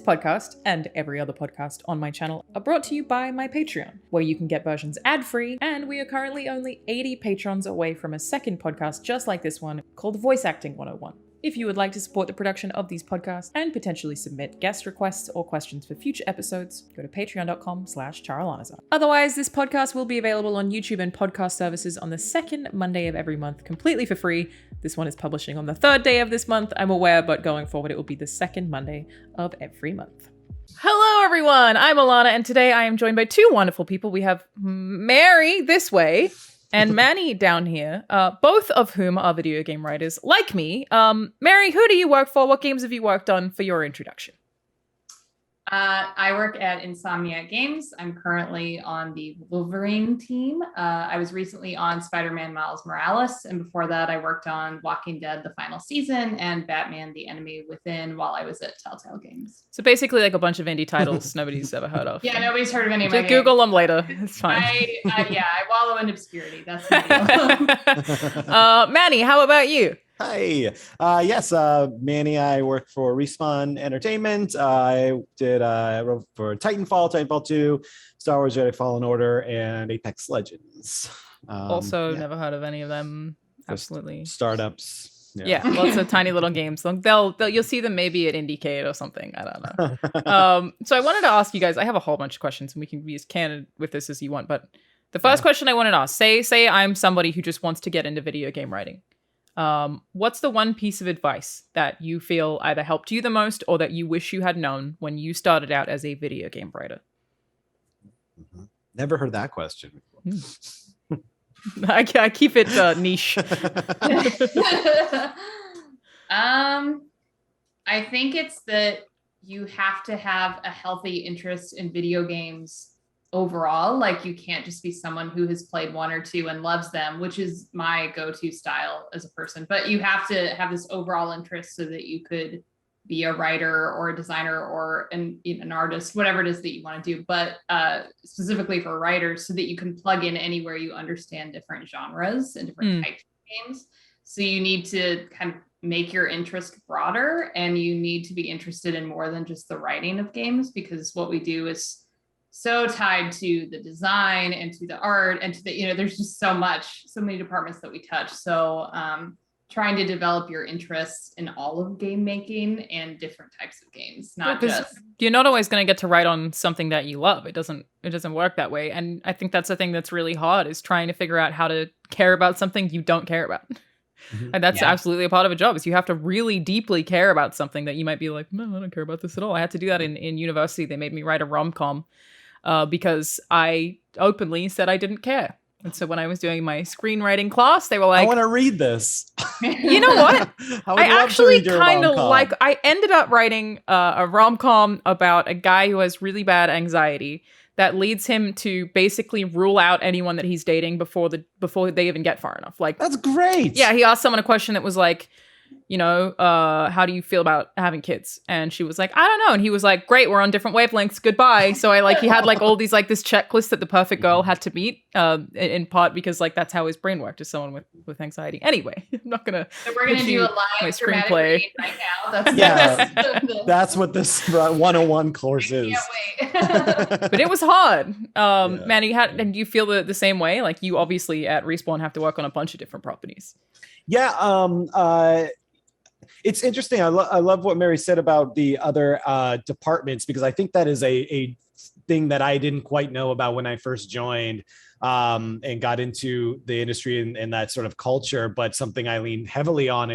podcast, and every other podcast on my channel, are brought to you by my Patreon, where you can get versions ad-free, and we are currently only 80 patrons away from a second podcast just like this one, called Voice Acting 101. If you would like to support the production of these podcasts and potentially submit guest requests or questions for future episodes, go to patreon.com/Charalanahzard. Otherwise, this podcast will be available on YouTube and podcast services on the second Monday of every month, completely for free. This one is publishing on the third day of this month, I'm aware, but going forward, it will be the second Monday of every month. Hello, everyone. I'm Alana, and today I am joined by two wonderful people. We have Mary this way and Manny down here, both of whom are video game writers like me. Mary, who do you work for? What games have you worked on for your introduction? I work at Insomniac Games. I'm currently on the Wolverine team. I was recently on Spider-Man Miles Morales, and before that I worked on Walking Dead, the final season, and Batman, the Enemy Within while I was at Telltale Games. So basically like a bunch of indie titles nobody's ever heard of. Yeah, nobody's heard of any of my Just Google them later. It's fine. I wallow in obscurity. That's the deal. Manny, how about you? Hi. Yes, Manny, I work for Respawn Entertainment. I wrote for Titanfall, Titanfall 2, Star Wars Jedi Fallen Order, and Apex Legends. Never heard of any of them. Absolutely. Startups. Yeah, lots of tiny little games. You'll see them maybe at IndieCade or something. I don't know. So I wanted to ask you guys, I have a whole bunch of questions and we can be as candid with this as you want. But the first question I wanted to ask, say I'm somebody who just wants to get into video game writing. What's the one piece of advice that you feel either helped you the most or that you wish you had known when you started out as a video game writer? Never heard that question before. I keep it niche. I think it's that you have to have a healthy interest in video games overall. Like, you can't just be someone who has played one or two and loves them, which is my go-to style as a person, but you have to have this overall interest so that you could be a writer or a designer or an artist, whatever it is that you want to do, but specifically for writers, so that you can plug in anywhere you understand different genres and different types of games. So you need to kind of make your interest broader, and you need to be interested in more than just the writing of games, because what we do is so tied to the design and to the art and to the, there's just so many departments that we touch. So trying to develop your interests in all of game making and different types of games, not just. You're not always going to get to write on something that you love. It doesn't work that way. And I think that's the thing that's really hard, is trying to figure out how to care about something you don't care about. And that's absolutely a part of a job, is you have to really deeply care about something that you might be like, no, I don't care about this at all. I had to do that in university. They made me write a rom-com because I openly said I didn't care. And so when I was doing my screenwriting class, they were like, I want to read this. You know what? I actually kind of like, I ended up writing a rom-com about a guy who has really bad anxiety that leads him to basically rule out anyone that he's dating before they even get far enough. Like, that's great. Yeah, he asked someone a question that was like, how do you feel about having kids? And she was like, I don't know. And he was like, great, we're on different wavelengths. Goodbye. So he had like all these, like this checklist that the perfect girl had to meet, in part because like that's how his brain worked, as someone with anxiety. Anyway, I'm not gonna. So we're gonna do a live screenplay right now. That's what this 101 course is. But it was hard. Manny, and do you feel the same way? Like, you obviously at Respawn have to work on a bunch of different properties. Yeah. It's interesting. I love what Mary said about the other departments, because I think that is a thing that I didn't quite know about when I first joined and got into the industry and that sort of culture, but something I lean heavily on.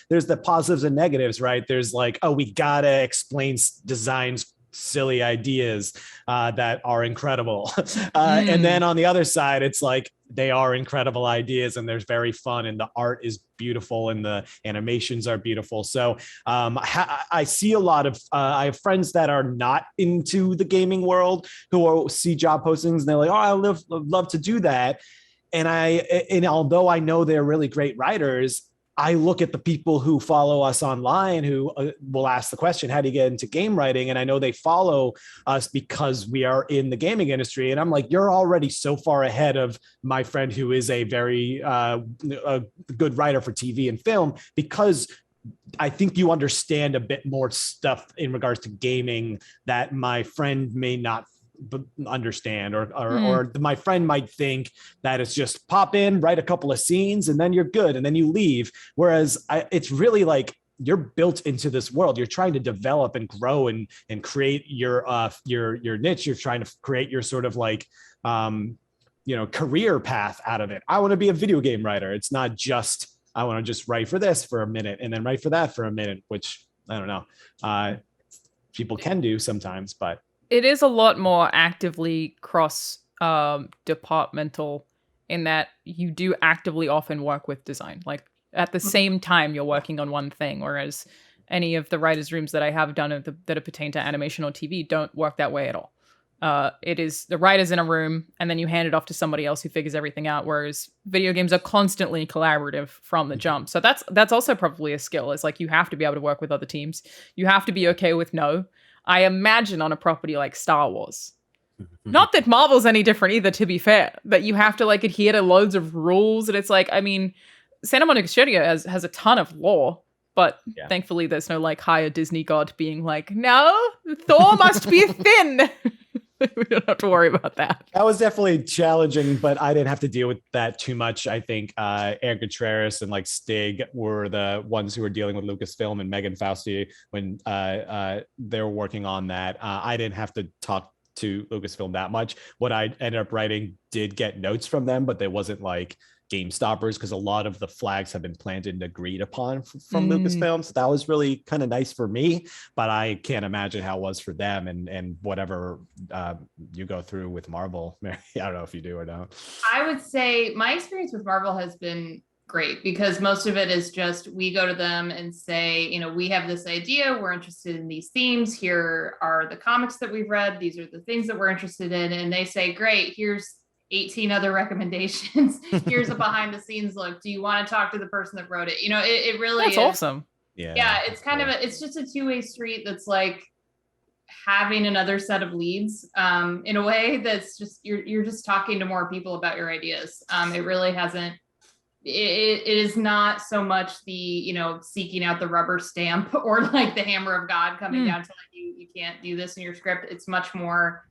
There's the positives and negatives, right? There's like, oh, we gotta explain designs, silly ideas that are incredible. And then on the other side, it's like, they are incredible ideas and they're very fun and the art is beautiful and the animations are beautiful. So I see a lot of, I have friends that are not into the gaming world who see job postings and they're like, oh, I love to do that. And although I know they're really great writers, I look at the people who follow us online who will ask the question, how do you get into game writing? And I know they follow us because we are in the gaming industry. And I'm like, you're already so far ahead of my friend who is a very a good writer for TV and film, because I think you understand a bit more stuff in regards to gaming that my friend may not understand, or my friend might think that it's just pop in, write a couple of scenes, and then you're good, and then you leave. Whereas it's really like you're built into this world. You're trying to develop and grow and create your niche. You're trying to create your sort of like career path out of it. I want to be a video game writer. It's not just I want to just write for this for a minute and then write for that for a minute, which I don't know. People can do sometimes, but it is a lot more actively cross departmental in that you do actively often work with design. Like at the same time you're working on one thing, whereas any of the writers' rooms that I have done that pertain to animation or TV don't work that way at all. It is the writer's in a room and then you hand it off to somebody else who figures everything out, whereas video games are constantly collaborative from the jump. So that's also probably a skill. It's like you have to be able to work with other teams. You have to be okay with no. I imagine on a property like Star Wars, not that Marvel's any different either, to be fair, that you have to like adhere to loads of rules. And it's like, I mean, Santa Monica Studio has a ton of lore, but thankfully there's no like higher Disney god being like, no, Thor must be thin. We don't have to worry about that. That was definitely challenging, but I didn't have to deal with that too much. I think Aaron Contreras and like Stig were the ones who were dealing with Lucasfilm and Megan Fausti when they were working on that. I didn't have to talk to Lucasfilm that much. What I ended up writing did get notes from them, but there wasn't like game stoppers because a lot of the flags have been planted and agreed upon from Lucasfilm. So that was really kind of nice for me, but I can't imagine how it was for them and whatever you go through with Marvel. I don't know if you do or don't. I would say my experience with Marvel has been great because most of it is just we go to them and say, we have this idea, we're interested in these themes, here are the comics that we've read, these are the things that we're interested in, and they say, great, here's 18 other recommendations. Here's a behind the scenes look. Do you want to talk to the person that wrote it? It really that's is awesome. Yeah. It's kind of it's just a two-way street that's like having another set of leads in a way that's just, you're just talking to more people about your ideas. It really hasn't, it is not so much the, seeking out the rubber stamp or like the hammer of God coming down to like, you can't do this in your script. It's much more,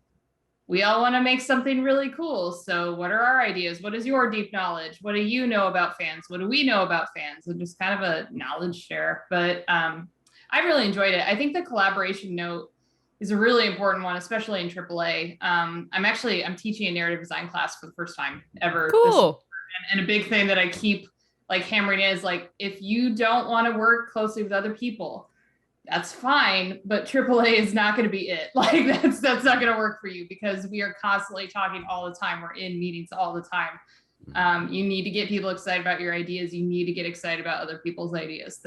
we all want to make something really cool. So what are our ideas? What is your deep knowledge? What do you know about fans? What do we know about fans? And just kind of a knowledge share. But I really enjoyed it. I think the collaboration note is a really important one, especially in AAA. I'm teaching a narrative design class for the first time ever. Cool. And a big thing that I keep like hammering is like, if you don't want to work closely with other people, that's fine, but AAA is not going to be it. Like that's not going to work for you because we are constantly talking all the time. We're in meetings all the time. You need to get people excited about your ideas. You need to get excited about other people's ideas.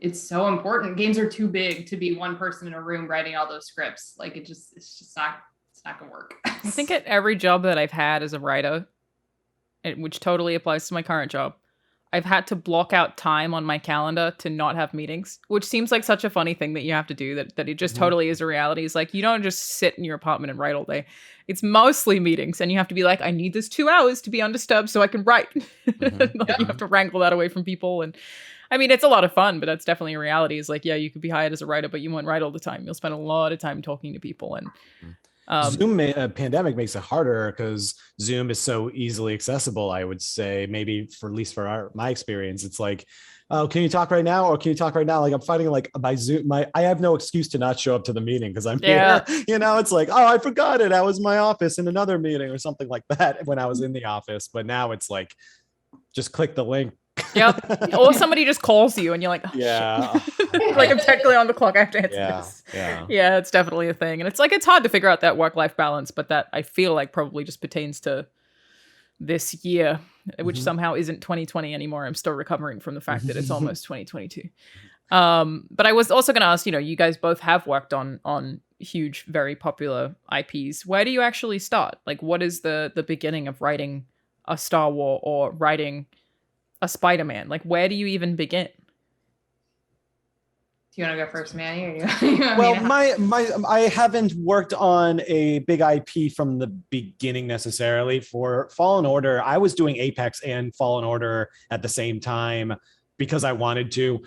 It's so important. Games are too big to be one person in a room writing all those scripts. Like it's just not going to work. I think at every job that I've had as a writer, which totally applies to my current job, I've had to block out time on my calendar to not have meetings, which seems like such a funny thing that you have to do, that it just totally is a reality. It's like, you don't just sit in your apartment and write all day. It's mostly meetings, and you have to be like, I need this 2 hours to be undisturbed so I can write. You have to wrangle that away from people. And I mean, it's a lot of fun, but that's definitely a reality. It's like, yeah, you could be hired as a writer, but you won't write all the time. You'll spend a lot of time talking to people. And Zoom pandemic makes it harder because Zoom is so easily accessible. I would say maybe at least for my experience, it's like, oh, can you talk right now? Or can you talk right now? Like I'm finding like by Zoom, I have no excuse to not show up to the meeting because I'm here. It's like, oh, I forgot it. I was in my office in another meeting or something like that when I was in the office. But now it's like, just click the link. Yep. Or somebody just calls you and you're like, oh, shit. Like I'm technically on the clock. I have to answer this. Yeah, it's definitely a thing. And it's like, it's hard to figure out that work-life balance, but that I feel like probably just pertains to this year, which somehow isn't 2020 anymore. I'm still recovering from the fact that it's almost 2022. But I was also going to ask, you guys both have worked on huge, very popular IPs. Where do you actually start? Like, what is the beginning of writing a Star Wars or writing a Spider-Man? Like, where do you even begin? Do you want to go first, Manny? Or I haven't worked on a big IP from the beginning necessarily. For Fallen Order, I was doing Apex and Fallen Order at the same time. because I wanted to,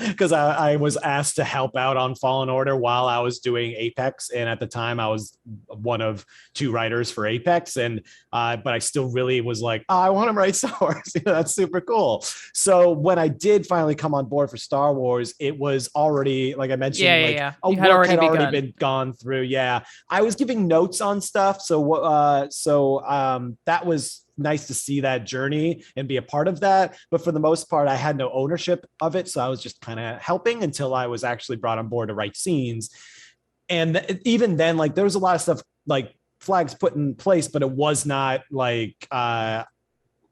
because I was asked to help out on Fallen Order while I was doing Apex. And at the time I was one of 2 writers for Apex. And, but I still really was like, oh, I want to write Star Wars. That's super cool. So when I did finally come on board for Star Wars, it was already, like I mentioned, a You had work had already begun. been gone through. Yeah. I was giving notes on stuff. So, that was nice to see that journey and be a part of that. But for the most part, I had no ownership of it. So I was just kind of helping until I was actually brought on board to write scenes. And even then, like, there was a lot of stuff, like flags put in place, but it was not like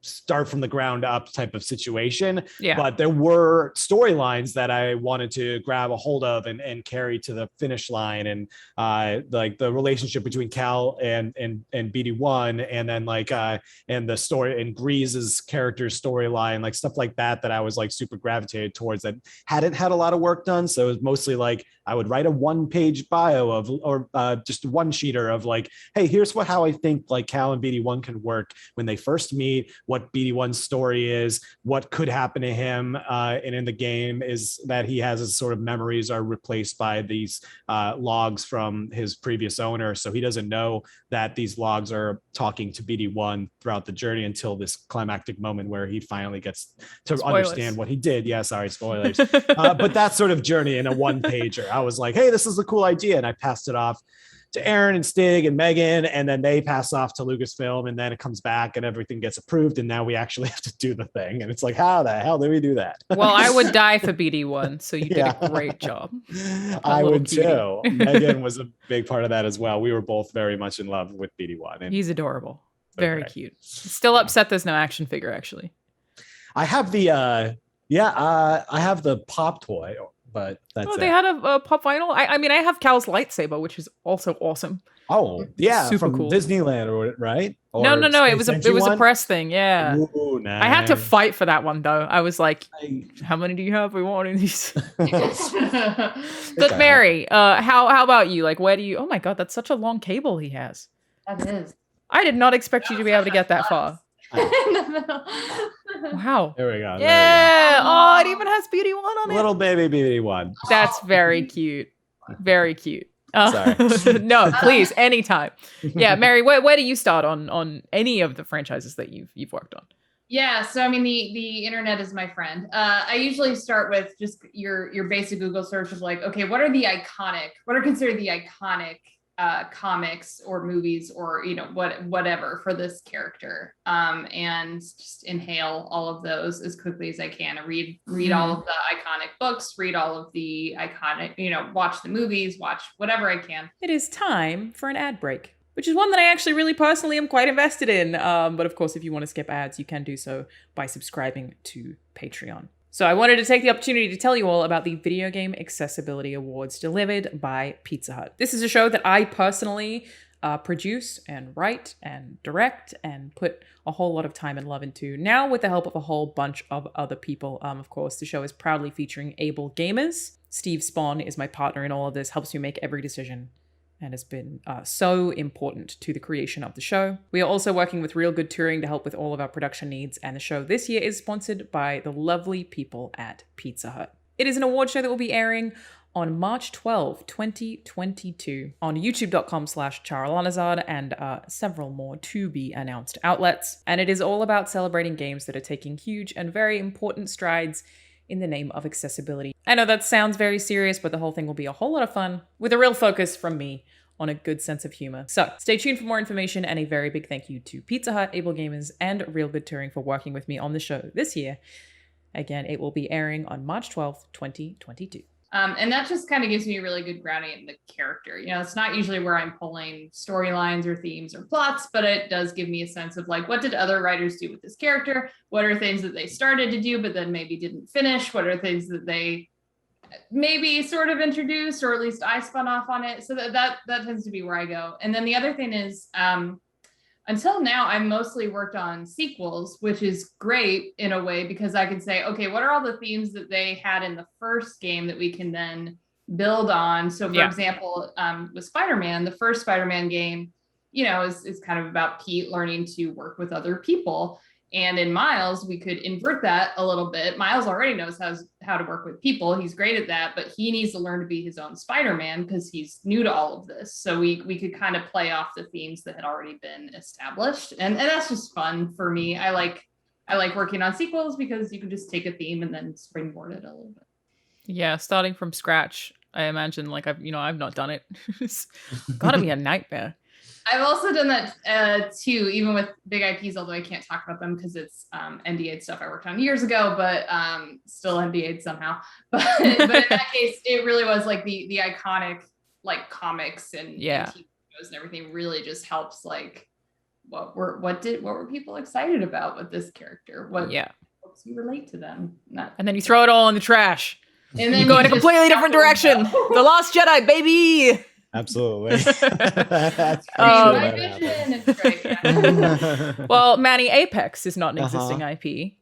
start from the ground up type of situation. Yeah. But there were storylines that I wanted to grab a hold of and carry to the finish line. And like the relationship between Cal and BD1, and then like and the story and Grease's character storyline, like stuff like that I was like super gravitated towards, that hadn't had a lot of work done. So it was mostly like I would write a 1-page bio of, or just one sheeter of like, hey, here's how I think like Cal and BD1 can work when they first meet, what BD1's story is, what could happen to him. And in the game is that he has his sort of memories are replaced by these logs from his previous owner. So he doesn't know that these logs are talking to BD1 throughout the journey until this climactic moment where he finally gets to understand what he did. Yeah, sorry, spoilers. But that sort of journey in a 1-pager, I was like, hey, this is a cool idea. And I passed it off to Aaron and Stig and Megan, and then they pass off to Lucasfilm, and then it comes back and everything gets approved. And now we actually have to do the thing. And it's like, how the hell do we do that? Well, I would die for BD1. So you did a great job. I would too. Megan was a big part of that as well. We were both very much in love with BD1. And he's adorable. Very cute. Still upset there's no action figure, actually. I have the, I have the pop toy. But that's they had a pop vinyl. I mean, I have Cal's lightsaber, which is also awesome. Oh, yeah, super from cool. Disneyland, right? Or no. It was a press thing. Yeah. Ooh, nice. I had to fight for that one though. I was like, how many do you have? We want in these. But Mary, how about you? Like, where do you? Oh my God, that's such a long cable he has. That is. I did not expect you to be able to get that far. Wow. There we go. Yeah. Oh, it even has BD1 on it. Little baby BD1. That's very cute. Very cute. Sorry. No, please, anytime. Yeah, Mary, where do you start on any of the franchises that you've worked on? Yeah, so I mean, the internet is my friend. I usually start with just your basic Google search of like, okay, what are considered the iconic comics or movies or whatever for this character, and just inhale all of those as quickly as I can and read all of the iconic books, read all of the iconic, watch the movies, watch whatever I can. It is time for an ad break, which is one that I actually really personally am quite invested in. But of course, if you want to skip ads, you can do so by subscribing to Patreon. So I wanted to take the opportunity to tell you all about the Video Game Accessibility Awards delivered by Pizza Hut. This is a show that I personally produce and write and direct and put a whole lot of time and love into, now with the help of a whole bunch of other people. Of course, the show is proudly featuring able gamers. Steve Spawn is my partner in all of this, helps me make every decision, and has been so important to the creation of the show. We are also working with Real Good Touring to help with all of our production needs, and the show this year is sponsored by the lovely people at Pizza Hut. It is an award show that will be airing on March 12, 2022 on youtube.com/Charalanahzard and several more to be announced outlets. And it is all about celebrating games that are taking huge and very important strides in the name of accessibility. I know that sounds very serious, but the whole thing will be a whole lot of fun with a real focus from me on a good sense of humor. So stay tuned for more information, and a very big thank you to Pizza Hut, Able Gamers, and Real Good Touring for working with me on the show this year. Again, it will be airing on March 12th, 2022. And that just kind of gives me a really good grounding in the character. It's not usually where I'm pulling storylines or themes or plots, but it does give me a sense of like, what did other writers do with this character? What are things that they started to do, but then maybe didn't finish? What are things that they maybe sort of introduced, or at least I spun off on it? So that tends to be where I go. And then the other thing is, until now, I've mostly worked on sequels, which is great in a way because I can say, okay, what are all the themes that they had in the first game that we can then build on? So for example, with Spider-Man, the first Spider-Man game, is kind of about Pete learning to work with other people. And in Miles, we could invert that a little bit. Miles already knows how to work with people. He's great at that, but he needs to learn to be his own Spider-Man because he's new to all of this. So we could kind of play off the themes that had already been established. And that's just fun for me. I like working on sequels because you can just take a theme and then springboard it a little bit. Yeah, starting from scratch. I imagine I've not done it. It's gotta be a nightmare. I've also done that too, even with big IPs, although I can't talk about them because it's NDA stuff I worked on years ago, but still NDA'd somehow. But in that case, it really was like the iconic like comics and TV shows and everything really just helps like what were people excited about with this character? What helps you relate to them? And then you throw it all in the trash. And then you go in a completely different direction. The Lost Jedi, baby. Absolutely. That's my vision. It's great. Yeah. Well, Manny, Apex is not an existing IP.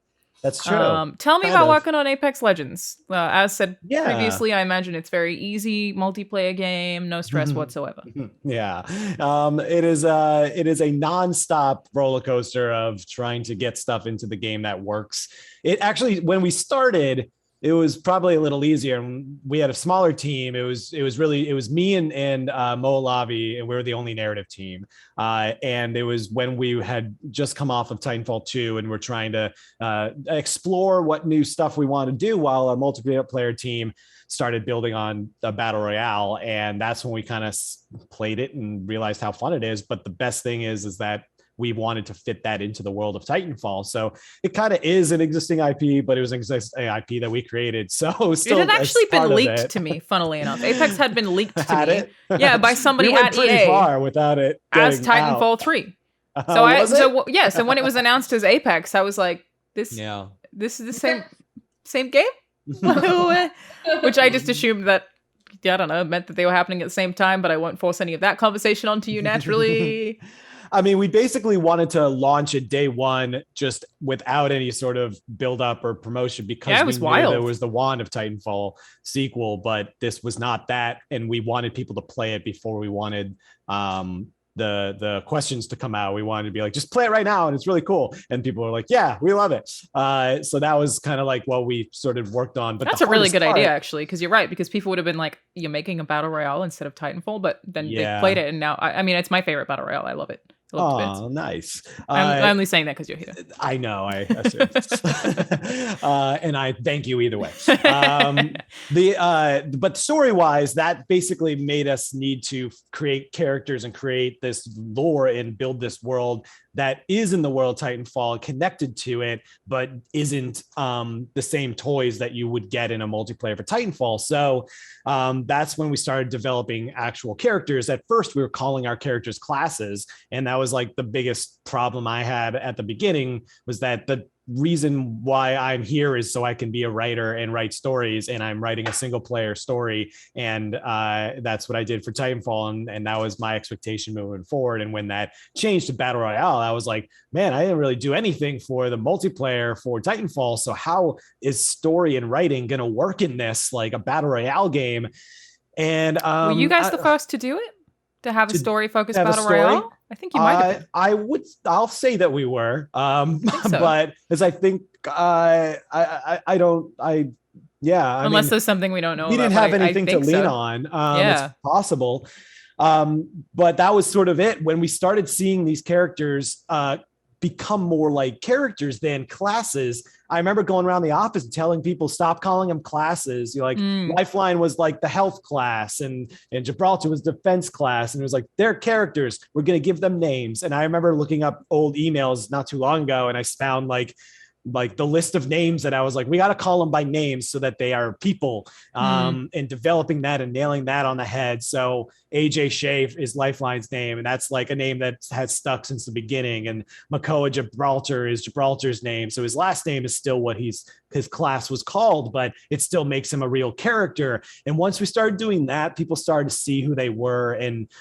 That's true. Tell me about working on Apex Legends. As said previously, I imagine it's very easy multiplayer game, no stress whatsoever. Yeah, it is a nonstop roller coaster of trying to get stuff into the game that works. It actually, when we started, it was probably a little easier. We had a smaller team. It was me and Mo Alavi, and we were the only narrative team. And it was when we had just come off of Titanfall 2 and we're trying to explore what new stuff we want to do while our multiplayer team started building on a battle royale. And that's when we kind of played it and realized how fun it is. But the best thing is that we wanted to fit that into the world of Titanfall. So it kind of is an existing IP, but it was an existing IP that we created. So still, it had actually been leaked to me, funnily enough. Apex had been leaked to me. Yeah, by somebody we went at pretty EA far without it as Titanfall 3. So when it was announced as Apex, I was like, this is the same game? Which I just assumed that, I don't know, meant that they were happening at the same time, but I won't force any of that conversation onto you naturally. I mean, we basically wanted to launch it day one, just without any sort of build up or promotion, because it was we knew there was the Wand of Titanfall sequel, but this was not that. And we wanted people to play it before we wanted the questions to come out. We wanted to be like, just play it right now. And it's really cool. And people were like, yeah, we love it. So that was kind of like what we sort of worked on. But that's a really good idea, actually, because you're right, because people would have been like, you're making a battle royale instead of Titanfall, but then they played it. And now, I mean, it's my favorite battle royale. I love it. Oh, nice. I'm only saying that because you're here. I know. I assume. And I thank you either way. But story-wise, that basically made us need to create characters and create this lore and build this world that is in the world Titanfall, connected to it, but isn't the same toys that you would get in a multiplayer for Titanfall. So that's when we started developing actual characters. At first, we were calling our characters classes, and that was like the biggest problem I had at the beginning, was that the reason why I'm here is so I can be a writer and write stories, and I'm writing a single player story, and that's what I did for Titanfall, and that was my expectation moving forward. And when that changed to battle royale, I was like, man, I didn't really do anything for the multiplayer for Titanfall, so how is story and writing gonna work in this, like a battle royale game? And were you guys the first to do it, to have a story focused battle royale? I think you might have been. I'll say that we were, so. But as I think, unless there's something we don't know. We didn't have anything to lean on. It's possible. But that was sort of it. When we started seeing these characters become more like characters than classes, I remember going around the office and telling people, stop calling them classes. You're like, Lifeline was like the health class, and Gibraltar was defense class. And it was like, they're characters. We're going to give them names. And I remember looking up old emails not too long ago, and I found like the list of names that I was like, we got to call them by names so that they are people, and developing that and nailing that on the head. So AJ Shea is Lifeline's name, and that's like a name that has stuck since the beginning. And Makoa Gibraltar is Gibraltar's name. So his last name is still what his class was called, but it still makes him a real character. And once we started doing that, people started to see who they were and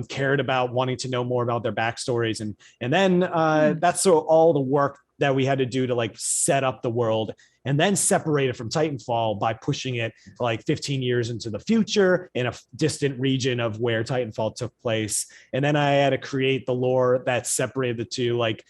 cared about wanting to know more about their backstories. And then that's all the work that we had to do to like set up the world and then separated from Titanfall by pushing it like 15 years into the future in a distant region of where Titanfall took place. And then I had to create the lore that separated the two, like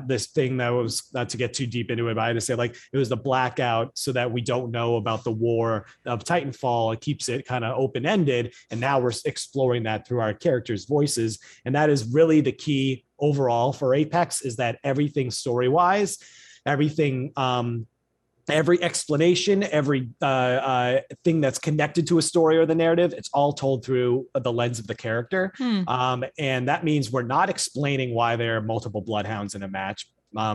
this thing that was, not to get too deep into it, but I had to say like it was the blackout so that we don't know about the war of Titanfall. It keeps it kind of open-ended. And now we're exploring that through our characters' voices. And that is really the key overall for Apex, is that everything story-wise, everything, every explanation, every thing that's connected to a story or the narrative, it's all told through the lens of the character. And that means we're not explaining why there are multiple bloodhounds in a match,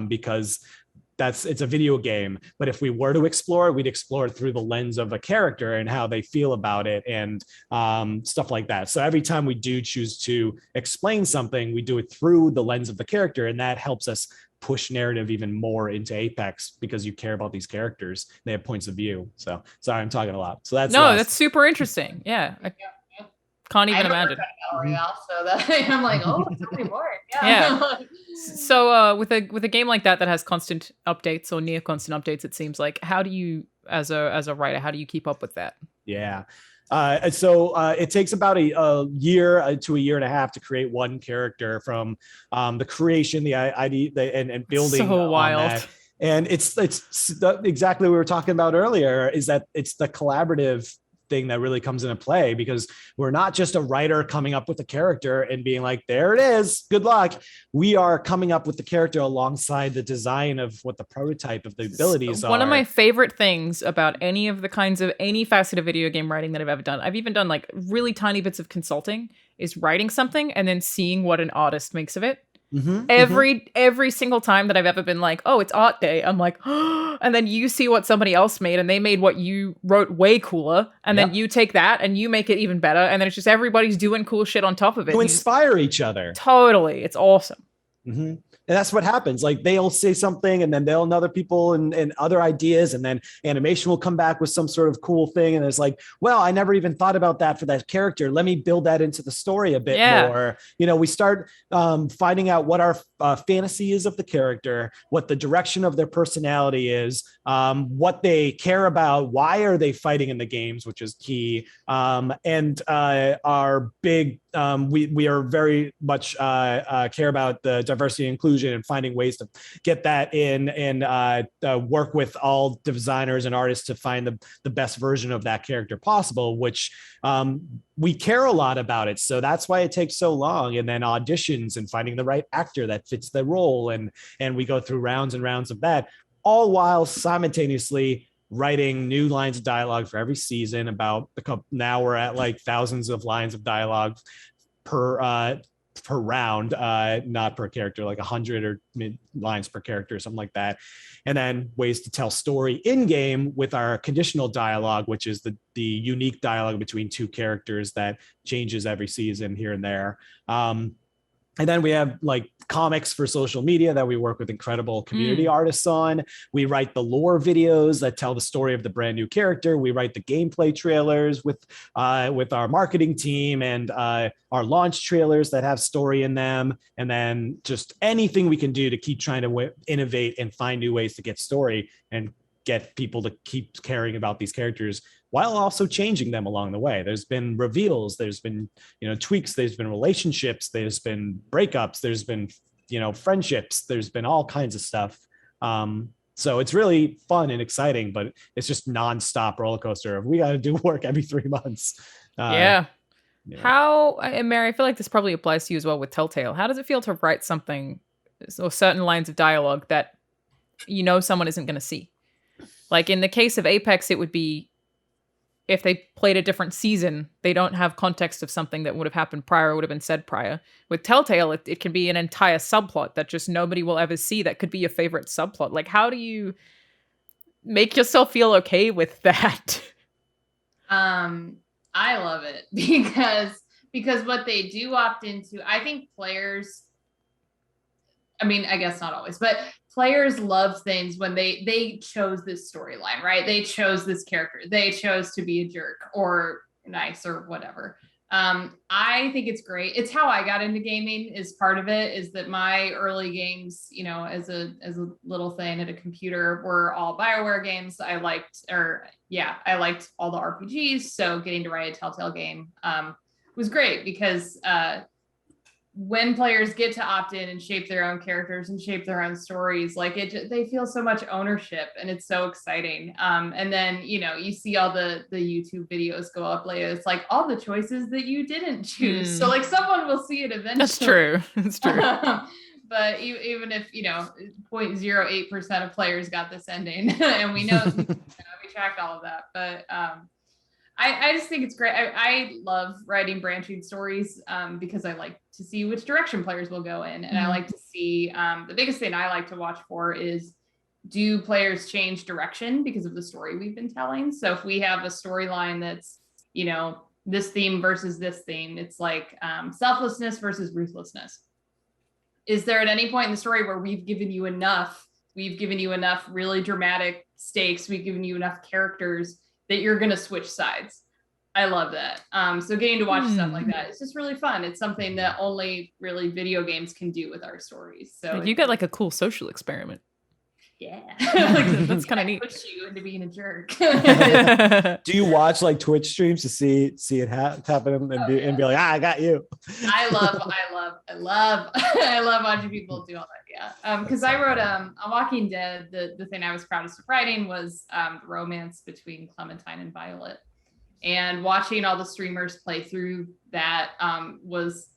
because it's a video game. But if we were to explore it, we'd explore it through the lens of a character and how they feel about it and stuff like that. So every time we do choose to explain something, we do it through the lens of the character, and that helps us push narrative even more into Apex because you care about these characters. They have points of view. So sorry, I'm talking a lot. So that's super interesting. Yeah. I can't even imagine. Royale, so that I'm like, oh, tell me more. Yeah. So with a game like that has constant updates or near constant updates, it seems like, how do you, as a writer, how do you keep up with that? Yeah. So it takes about a year to a year and a half to create one character from the creation, the ID, and building. So wild. That. And it's exactly what we were talking about earlier, is that it's the collaborative thing that really comes into play, because we're not just a writer coming up with a character and being like, there it is, good luck. We are coming up with the character alongside the design of what the prototype of the abilities are. One of my favorite things about any facet of video game writing that I've ever done, I've even done like really tiny bits of consulting, is writing something and then seeing what an artist makes of it. Every single time that I've ever been like, oh, it's art day, I'm like, oh, and then you see what somebody else made and they made what you wrote way cooler, and then you take that and you make it even better, and then it's just everybody's doing cool shit on top of it to inspire each other. Totally, it's awesome. And that's what happens. Like they'll say something and then they'll other people and other ideas, and then animation will come back with some sort of cool thing. And it's like, well, I never even thought about that for that character. Let me build that into the story a bit more. You know, we start finding out what our fantasy is of the character, what the direction of their personality is, what they care about, why are they fighting in the games, which is key. And our big, we are very much care about the diversity and inclusion and finding ways to get that in, and work with all designers and artists to find the best version of that character possible, which we care a lot about it. So that's why it takes so long. And then auditions and finding the right actor that fits the role. And we go through rounds and rounds of that, all while simultaneously writing new lines of dialogue for every season. Now we're at like thousands of lines of dialogue per round, not per character, like 100 or lines per character, something like that. And then ways to tell story in game with our conditional dialogue, which is the unique dialogue between two characters that changes every season here and there. And then we have like comics for social media that we work with incredible community artists on. We write the lore videos that tell the story of the brand new character. We write the gameplay trailers with our marketing team, and our launch trailers that have story in them. And then just anything we can do to keep trying to innovate and find new ways to get story and get people to keep caring about these characters, while also changing them along the way. There's been reveals, there's been, tweaks, there's been relationships, there's been breakups, there's been, friendships, there's been all kinds of stuff. So it's really fun and exciting, but it's just nonstop roller coaster. We got to do work every 3 months. How, and Mary, I feel like this probably applies to you as well with Telltale. How does it feel to write something or certain lines of dialogue that someone isn't going to see? Like in the case of Apex, it would be if they played a different season, they don't have context of something that would have happened prior, would have been said prior. With Telltale, it can be an entire subplot that just nobody will ever see. That could be your favorite subplot. Like, how do you make yourself feel okay with that? I love it because what they do opt into, I think players, I mean, I guess not always, but players love things when they chose this storyline, right? They chose this character. They chose to be a jerk or nice or whatever. I think it's great. It's how I got into gaming. Is part of it is that my early games, you know, as a little thing at a computer, were all BioWare games. I liked all the RPGs. So getting to write a Telltale game was great because when players get to opt in and shape their own characters and shape their own stories, like they feel so much ownership, and it's so exciting. And then, you know, you see all the YouTube videos go up later. It's like all the choices that you didn't choose. So like someone will see it eventually. That's true. That's true. But even if, you know, 0.08% of players got this ending, and we know, we tracked all of that, but I just think it's great. I love writing branching stories because I like to see which direction players will go in. And I like to see, the biggest thing I like to watch for is, do players change direction because of the story we've been telling? So if we have a storyline that's, you know, this theme versus this theme, it's like selflessness versus ruthlessness. Is there at any point in the story where we've given you enough really dramatic stakes, we've given you enough characters that you're going to switch sides? I love that. So getting to watch stuff like that, it's just really fun. It's something that only really video games can do with our stories. So you get like a cool social experiment. Yeah. That's kind of neat. Push you into being a jerk. Do you watch like Twitch streams to see it happen and be like, I got you? I love watching people do all that. Yeah. Because I wrote on Walking Dead, the thing I was proudest of writing was the romance between Clementine and Violet. And watching all the streamers play through that was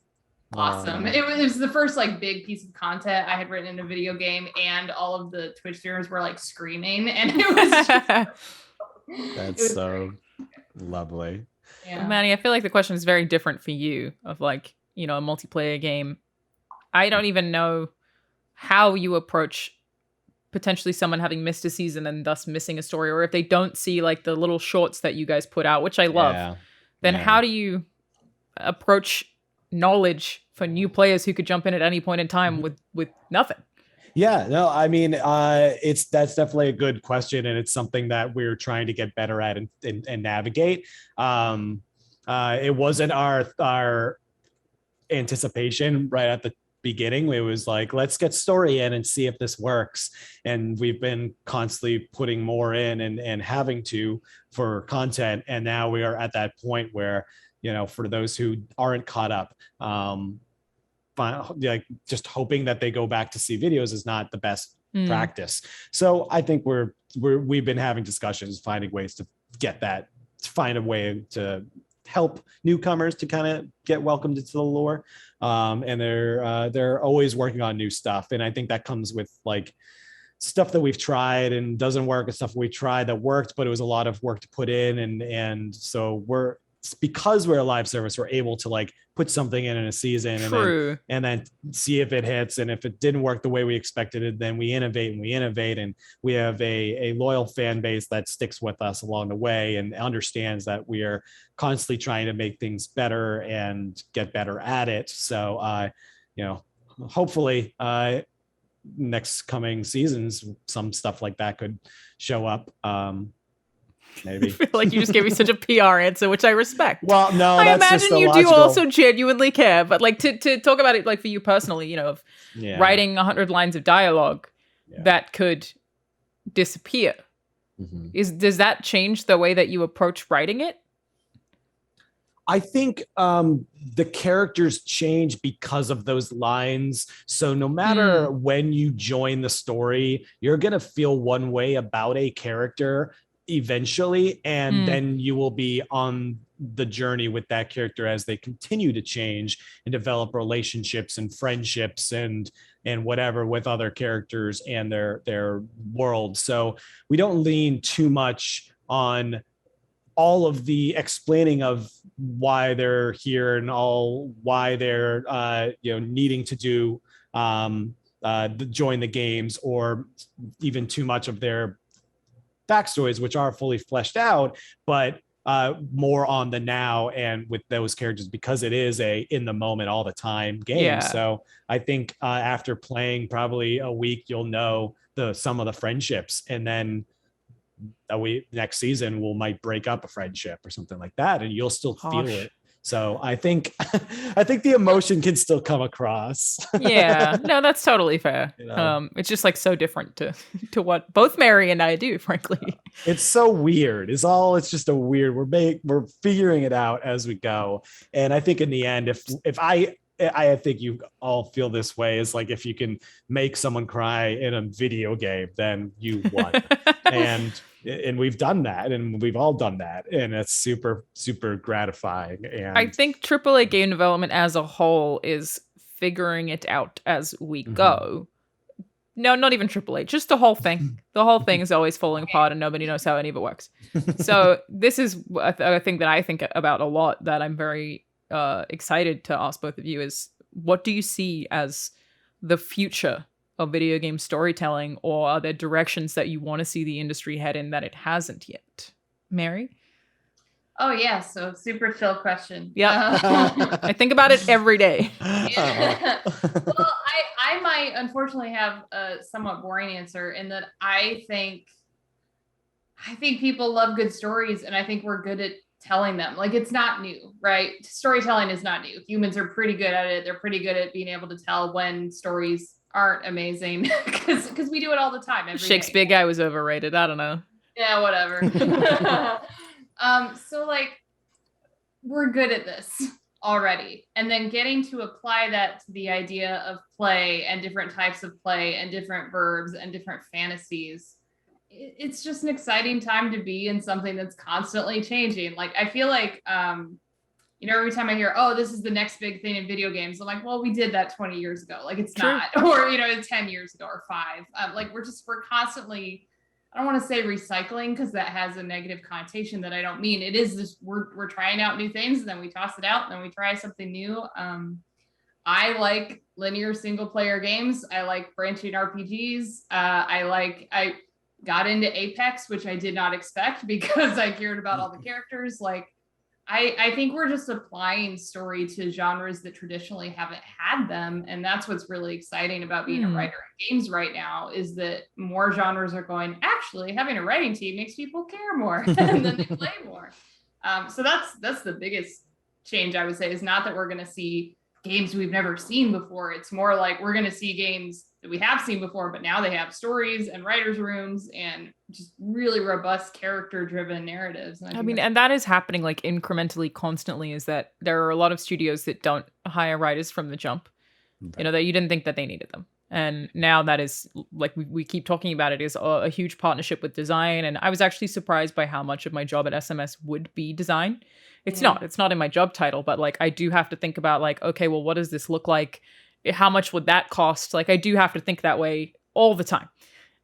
awesome. It was the first like big piece of content I had written in a video game, and all of the Twitch streamers were like screaming, and it was just, that's so lovely. Yeah. Manny, I feel like the question is very different for you, of like, you know, a multiplayer game. I don't even know how you approach potentially someone having missed a season and thus missing a story, or if they don't see like the little shorts that you guys put out, which I love. Then how do you approach knowledge for new players who could jump in at any point in time with nothing? Yeah, no, I mean, that's definitely a good question, and it's something that we're trying to get better at and navigate. It wasn't our anticipation right at the beginning. It was like, let's get story in and see if this works, and we've been constantly putting more in and having to for content, and now we are at that point where, you know, for those who aren't caught up, like just hoping that they go back to see videos is not the best practice. So I think we've been having discussions, finding ways to find a way to help newcomers to kind of get welcomed into the lore. And they're always working on new stuff. And I think that comes with like stuff that we've tried and doesn't work, and stuff we tried that worked, but it was a lot of work to put in. And so because we're a live service, we're able to like put something in a season and then see if it hits. And if it didn't work the way we expected it, then we innovate and we have a loyal fan base that sticks with us along the way and understands that we are constantly trying to make things better and get better at it. So, you know, hopefully next coming seasons, some stuff like that could show up. Maybe. I feel like you just gave me such a PR answer, which I respect. Well, no, I imagine you do also genuinely care, but like to talk about it, like for you personally, you know, of writing 100 lines of dialogue that could disappear. Does that change the way that you approach writing it? I think the characters change because of those lines. So no matter when you join the story, you're going to feel one way about a character eventually, and then you will be on the journey with that character as they continue to change and develop relationships and friendships and whatever with other characters and their world. So we don't lean too much on all of the explaining of why they're here and why they're needing to do join the games, or even too much of their backstories, which are fully fleshed out, but more on the now and with those characters, because it is a in the moment all the time game. So I think after playing probably a week, you'll know some of the friendships, and then next season might break up a friendship or something like that, and you'll still feel it. So I think I think the emotion can still come across. Yeah, no, that's totally fair. You know? It's just like so different to what both Mary and I do, frankly. It's so weird. It's just a weird. We're figuring it out as we go. And I think in the end, if I think you all feel this way, is like if you can make someone cry in a video game, then you won. and we've done that, and we've all done that, and it's super, super gratifying. And I think AAA game development as a whole is figuring it out as we go. No, not even AAA, just the whole thing. The whole thing is always falling apart and nobody knows how any of it works. So this is a thing that I think about a lot, that I'm very excited to ask both of you is, what do you see as the future of video game storytelling, or are there directions that you want to see the industry head in that it hasn't yet? Mary? Oh yeah, so super chill question. Yeah. I think about it every day. Yeah. Well, I might unfortunately have a somewhat boring answer in that I think people love good stories, and I think we're good at telling them. Like, it's not new, right? Storytelling is not new. Humans are pretty good at it. They're pretty good at being able to tell when stories aren't amazing, because we do it all the time. Every Shakespeare day. guy was overrated. I don't know. Yeah, whatever. So like, we're good at this already. And then getting to apply that to the idea of play and different types of play and different verbs and different fantasies. It's just an exciting time to be in something that's constantly changing. Like, I feel like, every time I hear, oh, this is the next big thing in video games, I'm like, well, we did that 20 years ago. Like, it's True. not, or, 10 years ago or 5. Like, we're constantly, I don't want to say recycling, because that has a negative connotation that I don't mean. It is this, we're trying out new things, and then we toss it out, and then we try something new. I like linear single player games. I like branching RPGs. I got into Apex, which I did not expect because I cared about all the characters. Like, I think we're just applying story to genres that traditionally haven't had them. And that's what's really exciting about being a writer in games right now, is that more genres are going, actually, having a writing team makes people care more and then they play more. So that's the biggest change, I would say, is not that we're going to see games we've never seen before. It's more like we're going to see games that we have seen before, but now they have stories and writers' rooms and just really robust character-driven narratives. And that is happening like incrementally, constantly, is that there are a lot of studios that don't hire writers from the jump, Okay. that you didn't think that they needed them. And now that is, like we keep talking about it, is a huge partnership with design. And I was actually surprised by how much of my job at SMS would be design. It's not in my job title, but like, I do have to think about like, okay, well, what does this look like? How much would that cost? Like, I do have to think that way all the time.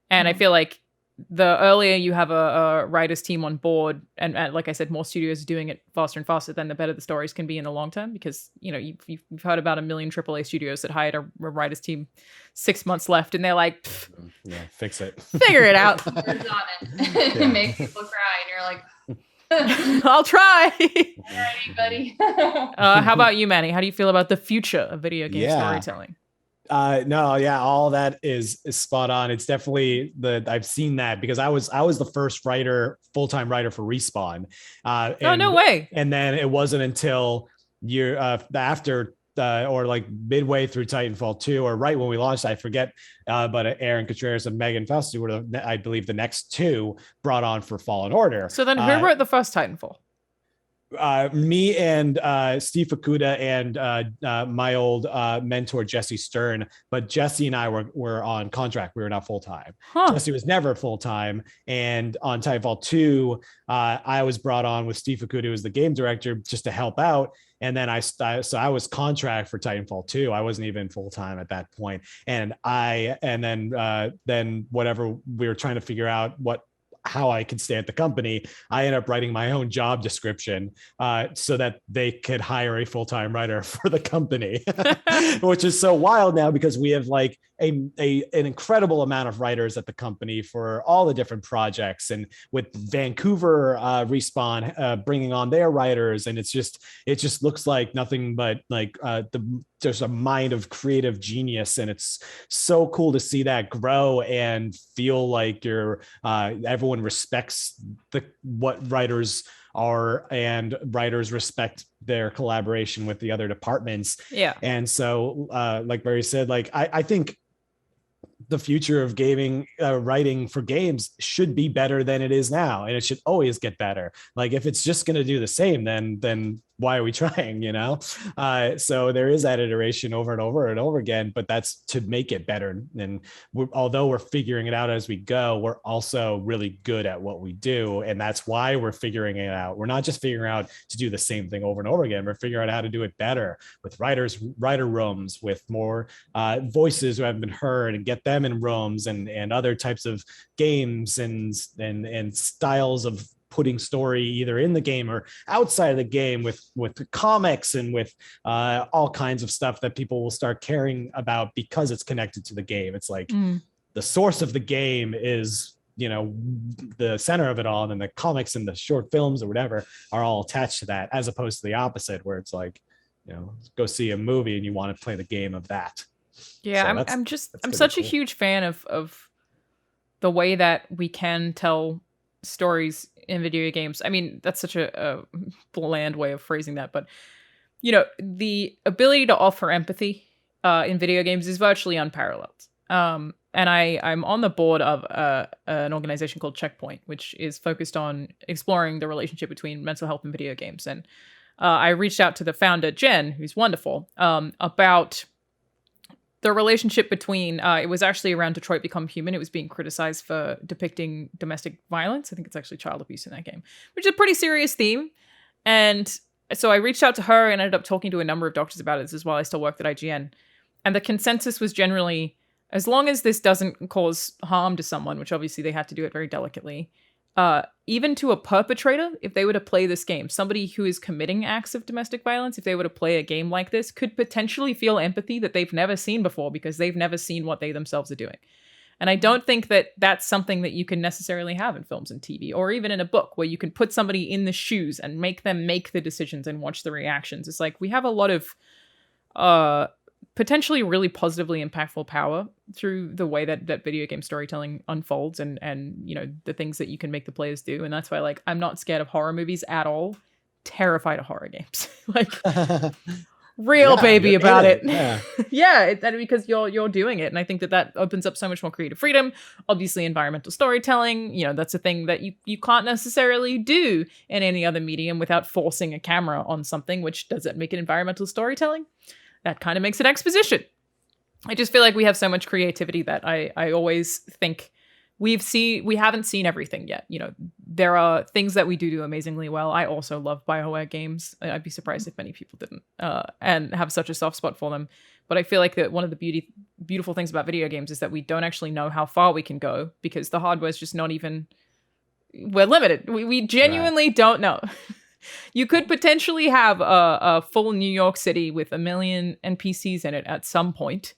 And I feel like the earlier you have a writer's team on board, and like I said, more studios are doing it faster and faster, then the better the stories can be in the long term. Because, you've heard about a million AAA studios that hired a writer's team 6 months left, and they're like, yeah, fix it. Figure it out. Words on it. Yeah. Make people cry, and you're like, I'll try. alrighty, buddy. How about you, Manny? How do you feel about the future of video game storytelling? No, yeah, all that is spot on. It's definitely I've seen that because I was the first full-time writer for Respawn. No way. And then it wasn't until after or like midway through Titanfall 2, or right when we launched, I forget, but Aaron Contreras and Megan Festu were, I believe, the next two brought on for Fallen Order. So then who wrote the first Titanfall? Me and Steve Fukuda and my old mentor Jesse Stern, but Jesse and I were on contract. We were not full time. Jesse was never full time, and on Titanfall 2, I was brought on with Steve Fukuda, who was the game director, just to help out. And then I was contract for Titanfall 2. I wasn't even full time at that point. And then whatever, we were trying to figure out how I could stay at the company. I ended up writing my own job description so that they could hire a full-time writer for the company, which is so wild now because we have like an incredible amount of writers at the company for all the different projects, and with Vancouver Respawn bringing on their writers, and it just looks like nothing but like there's a mind of creative genius, and it's so cool to see that grow and feel like everyone respects what writers and writers respect their collaboration with the other departments. Yeah. And so like Mary said, like I think the future of gaming, writing for games should be better than it is now, and it should always get better. Like if it's just going to do the same, then why are we trying, you know? So there is that iteration over and over and over again, but that's to make it better. And although we're figuring it out as we go, we're also really good at what we do, and that's why we're figuring it out. We're not just figuring out to do the same thing over and over again. We're figuring out how to do it better with writer rooms, with more voices who haven't been heard, and get them in rooms, and other types of games and styles of putting story either in the game or outside of the game, with comics and with all kinds of stuff that people will start caring about because it's connected to the game. It's like the source of the game is, you know, the center of it all, and then the comics and the short films or whatever are all attached to that, as opposed to the opposite, where it's like, you know, go see a movie and you want to play the game of that. Yeah, so I'm such a huge fan of the way that we can tell stories in video games. I mean, that's such a bland way of phrasing that, but you know, the ability to offer empathy in video games is virtually unparalleled. And I'm on the board of an organization called Checkpoint, which is focused on exploring the relationship between mental health and video games. And I reached out to the founder, Jen, who's wonderful, about the relationship between, it was actually around Detroit Become Human. It was being criticized for depicting domestic violence. I think it's actually child abuse in that game, which is a pretty serious theme. And so I reached out to her and ended up talking to a number of doctors about it as well. I still worked at IGN. And the consensus was generally, as long as this doesn't cause harm to someone, which obviously they had to do it very delicately, even to a perpetrator, if they were to play this game, somebody who is committing acts of domestic violence, if they were to play a game like this, could potentially feel empathy that they've never seen before because they've never seen what they themselves are doing. And I don't think that that's something that you can necessarily have in films and TV, or even in a book where you can put somebody in the shoes and make them make the decisions and watch the reactions. It's like we have a lot of potentially really positively impactful power through the way that video game storytelling unfolds and you know, the things that you can make the players do. And that's why, like, I'm not scared of horror movies at all. Terrified of horror games. Like real baby about it. Yeah. Yeah, because you're doing it. And I think that opens up so much more creative freedom. Obviously, environmental storytelling, you know, that's a thing that you can't necessarily do in any other medium without forcing a camera on something, which does it make it environmental storytelling? That kind of makes it exposition. I just feel like we have so much creativity that I always think we haven't seen everything yet. You know, there are things that we do amazingly well. I also love BioWare games. I'd be surprised if many people didn't and have such a soft spot for them. But I feel like that one of the beautiful things about video games is that we don't actually know how far we can go because the hardware is just not even, we're limited. We genuinely don't know. You could potentially have a full New York City with 1 million NPCs in it at some point.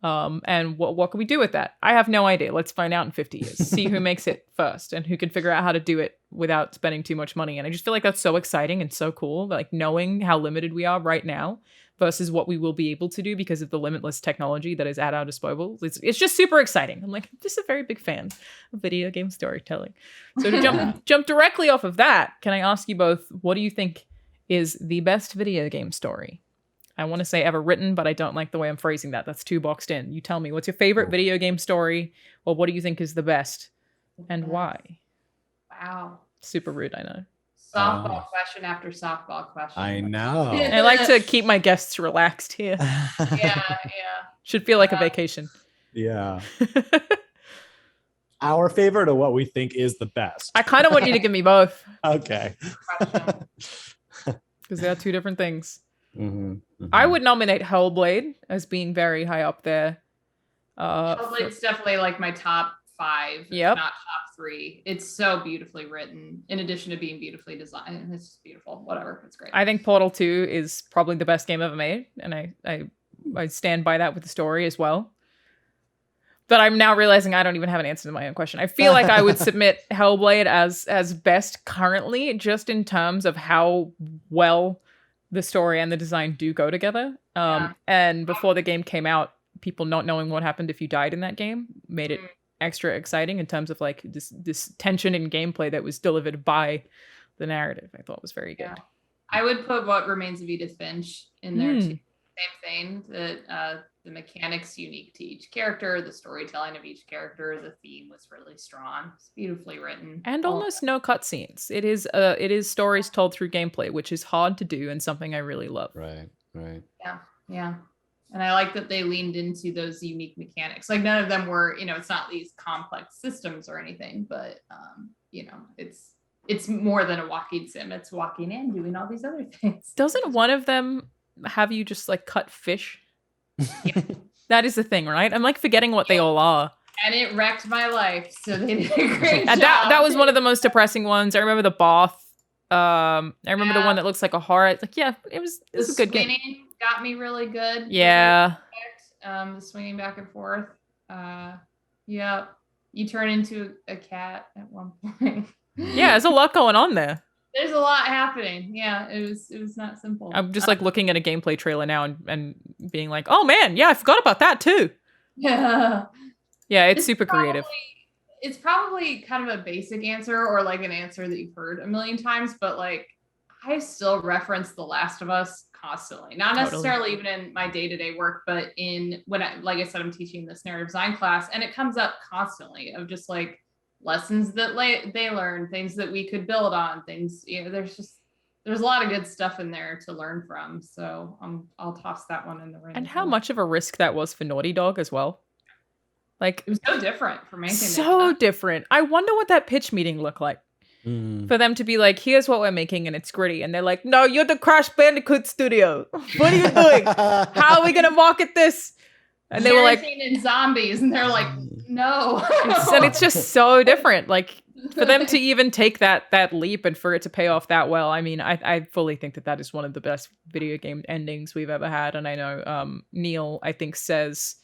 And what can we do with that? I have no idea. Let's find out in 50 years. See who makes it first and who can figure out how to do it without spending too much money. And I just feel like that's so exciting and so cool. Like knowing how limited we are right now versus what we will be able to do because of the limitless technology that is at our disposal. It's just super exciting. I'm like, I'm just a very big fan of video game storytelling. So to jump directly off of that, can I ask you both, what do you think is the best video game story? I want to say ever written, but I don't like the way I'm phrasing that. That's too boxed in. You tell me, what's your favorite video game story? Or what do you think is the best and why? Wow. Super rude, I know. Softball question after softball question. I know. I like to keep my guests relaxed here. Yeah. Should feel like a vacation. Yeah. Our favorite or what we think is the best? I kind of want you to give me both. Okay. Because they are two different things. Mm-hmm, mm-hmm. I would nominate Hellblade as being very high up there. Hellblade's definitely like my top 5, yep. Not top 3. It's so beautifully written, in addition to being beautifully designed. It's just beautiful. Whatever, it's great. I think Portal 2 is probably the best game ever made, and I stand by that with the story as well. But I'm now realizing I don't even have an answer to my own question. I feel like I would submit Hellblade as best currently, just in terms of how well the story and the design do go together. And before the game came out, people not knowing what happened if you died in that game made it extra exciting in terms of like this tension in gameplay that was delivered by the narrative I thought was very good. Yeah. I would put What Remains of Edith Finch in there too. Same thing, that the mechanics unique to each character, the storytelling of each character, the theme was really strong. It's beautifully written. And almost no cutscenes. It is stories told through gameplay, which is hard to do and something I really love. Right. Yeah. And I like that they leaned into those unique mechanics. Like none of them were, it's not these complex systems or anything, but it's more than a walking sim. It's walking in, doing all these other things. Doesn't one of them have you just like cut fish? Yeah. That is the thing, right? I'm like forgetting what they all are. And it wrecked my life. So they did a great job. That was one of the most depressing ones. I remember the bath. I remember the one that looks like a horror. It's like, yeah, it was a good game. Got me really good. Yeah. The swinging back and forth. Yeah. You turn into a cat at one point. Yeah, there's a lot going on there. There's a lot happening. Yeah, it was not simple. I'm just like looking at a gameplay trailer now and being like, oh man, yeah, I forgot about that too. Yeah. Yeah, it's super creative. It's probably kind of a basic answer or like an answer that you've heard a million times, but like I still reference The Last of Us constantly. Not necessarily even in my day-to-day work, but when like I said, I'm teaching this narrative design class and it comes up constantly of just like lessons that they learn, things that we could build on, things, there's a lot of good stuff in there to learn from. So I'll toss that one in the ring. And how much of a risk that was for Naughty Dog as well. Like it was so different for making so different. I wonder what that pitch meeting looked like. For them to be like, here's what we're making and it's gritty. And they're like, no, you're the Crash Bandicoot studio. What are you doing? How are we going to market this? And they were like, in zombies. And they're like, no. And it's just so different. Like for them to even take that leap and for it to pay off that well. I mean, I fully think that is one of the best video game endings we've ever had. And I know Neil, I think, says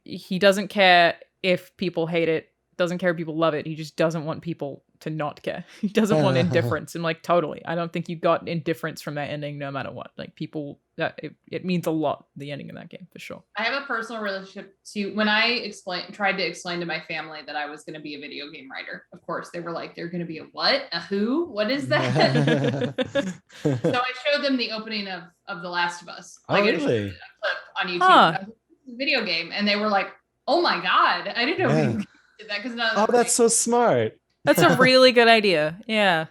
he doesn't care if people hate it, doesn't care if people love it. He just doesn't want people to not care. He doesn't want indifference. And like, totally. I don't think you got indifference from that ending no matter what. Like people, it means a lot, the ending of that game, for sure. I have a personal relationship to, when I tried to explain to my family that I was going to be a video game writer, of course, they were like, they're going to be a what? A who? What is that? So I showed them the opening of The Last of Us. Like, really? A clip on YouTube. Video game. And they were like, oh my God, I didn't know video games did that. Because that's so smart. That's a really good idea. Yeah.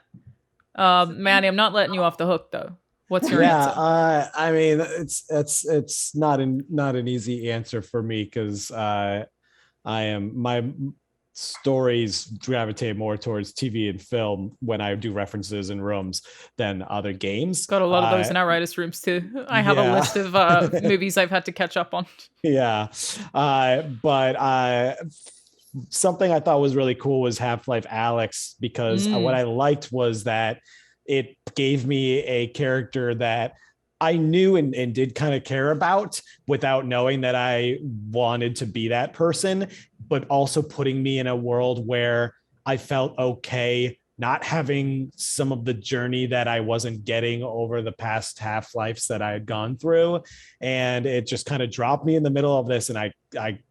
Manny, I'm not letting you off the hook though. What's your answer? I mean, it's not an easy answer for me because my stories gravitate more towards TV and film when I do references in rooms than other games. Got a lot of those in our writers' rooms too. I have a list of movies I've had to catch up on. Yeah. But something I thought was really cool was Half-Life Alyx, because what I liked was that it gave me a character that I knew and did kind of care about without knowing that I wanted to be that person, but also putting me in a world where I felt okay not having some of the journey that I wasn't getting over the past Half-Lives that I had gone through. And it just kind of dropped me in the middle of this. And I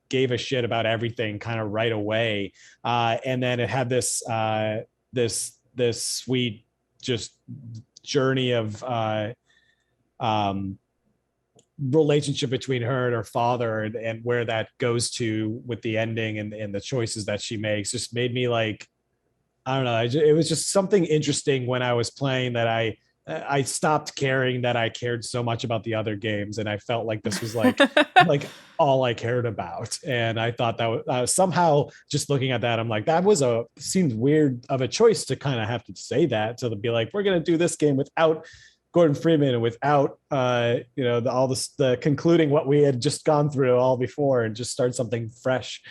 gave a shit about everything kind of right away. And then it had this sweet just journey of relationship between her and her father, and where that goes to with the ending and the choices that she makes just made me like, I don't know. It was just something interesting when I was playing that I stopped caring that I cared so much about the other games, and I felt like this was like all I cared about. And I thought that was somehow, just looking at that, I'm like, that seemed weird of a choice to kind of have to say that, to be like, we're gonna do this game without Gordon Freeman and without the concluding what we had just gone through all before, and just start something fresh.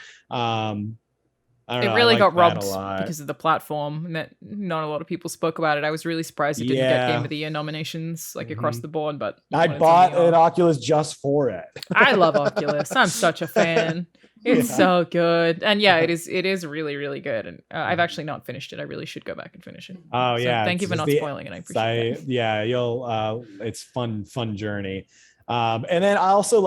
It really got robbed because of the platform, and that not a lot of people spoke about it. I was really surprised it didn't get Game of the Year nominations across the board, but I bought an Oculus just for it. I love Oculus. I'm such a fan. It's so good. And it is really, really good. And I've actually not finished it. I really should go back and finish it. Oh, so yeah. Thank you for not spoiling it. I appreciate it. Yeah, it's fun journey. And then I also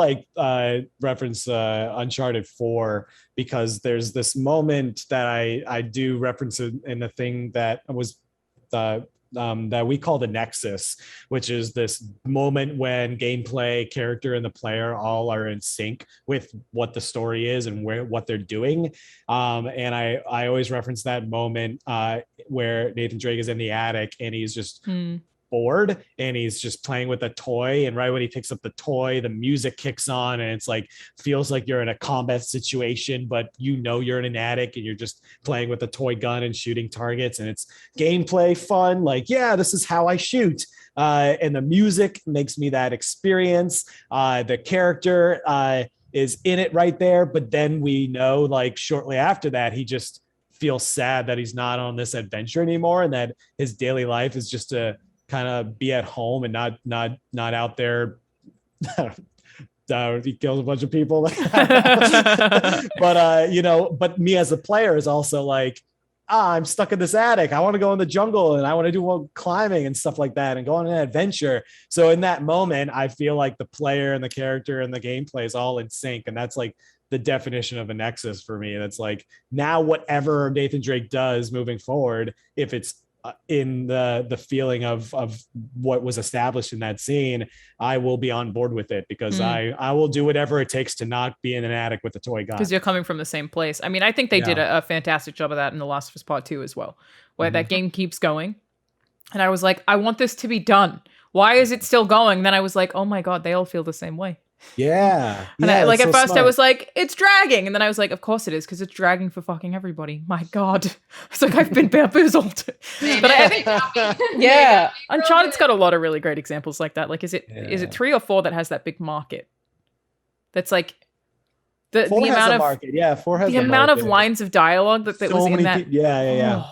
reference Uncharted 4, because there's this moment that I do reference in the thing that was that we call the nexus, which is this moment when gameplay, character, and the player all are in sync with what the story is and what they're doing. And I always reference that moment where Nathan Drake is in the attic and he's just bored and he's just playing with a toy, and right when he picks up the toy, the music kicks on and it's like feels like you're in a combat situation, but you're in an attic and you're just playing with a toy gun and shooting targets, and it's gameplay fun, like, yeah, this is how I shoot. And the music makes me that experience. The character is in it right there, but then we know, like, shortly after that, he just feels sad that he's not on this adventure anymore, and that his daily life is just to kind of be at home and not out there. He kills a bunch of people. But but me as a player is also like, I'm stuck in this attic. I want to go in the jungle and I want to do more climbing and stuff like that and go on an adventure. So in that moment, I feel like the player and the character and the gameplay is all in sync. And that's like the definition of a nexus for me. That's like, now whatever Nathan Drake does moving forward, if it's in the feeling of what was established in that scene, I will be on board with it, because I will do whatever it takes to not be in an attic with a toy gun. Because you're coming from the same place. I mean, I think they did a fantastic job of that in The Last of Us Part 2 as well, where that game keeps going. And I was like, I want this to be done. Why is it still going? Then I was like, oh my God, they all feel the same way. Yeah. And at first smart. I was like, it's dragging. And then I was like, of course it is, because it's dragging for fucking everybody. My God. It's like, I've been bamboozled. But I think, yeah. Uncharted's got a lot of really great examples like that. Like, is it 3 or 4 that has that big market? That's like the amount of market. Yeah, 4 has the amount of lines of dialogue that was in that. Yeah.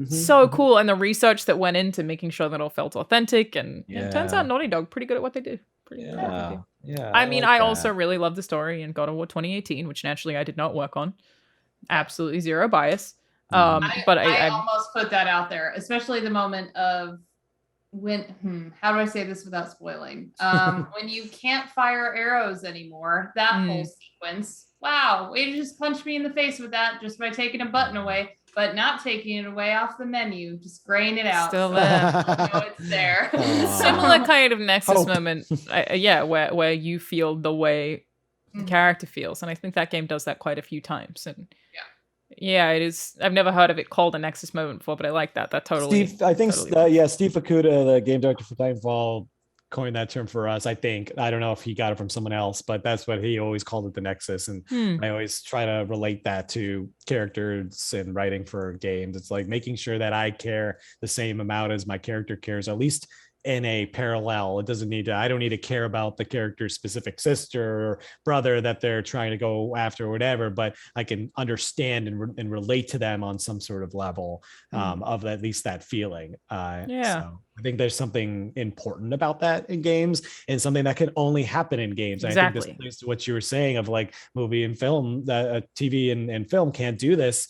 So cool. And the research that went into making sure that it all felt authentic. And it turns out Naughty Dog pretty good at what they do. Yeah. I mean, I also really love the story in God of War 2018, which naturally I did not work on. Absolutely zero bias. But I almost put that out there, especially the moment of when, how do I say this without spoiling? When you can't fire arrows anymore, that whole sequence. Wow, way to just punch me in the face with that just by taking a button away, but not taking it away off the menu, just graying it out. Still there. So it's there. Similar kind of nexus moment, where you feel the way the character feels, and I think that game does that quite a few times. And yeah, it is. I've never heard of it called a nexus moment before, but I like that. That totally. Steve, I think, Steve Fukuda, the game director for Titanfall, coined that term for us. I think, I don't know if he got it from someone else, but that's what he always called it, the nexus. And I always try to relate that to characters and writing for games. It's like making sure that I care the same amount as my character cares, at least in a parallel. I don't need to care about the character's specific sister or brother that they're trying to go after or whatever, but I can understand and relate to them on some sort of level of at least that feeling. So I think there's something important about that in games, and something that can only happen in games. Exactly. I think this plays to what you were saying of like movie and film, TV and film can't do this.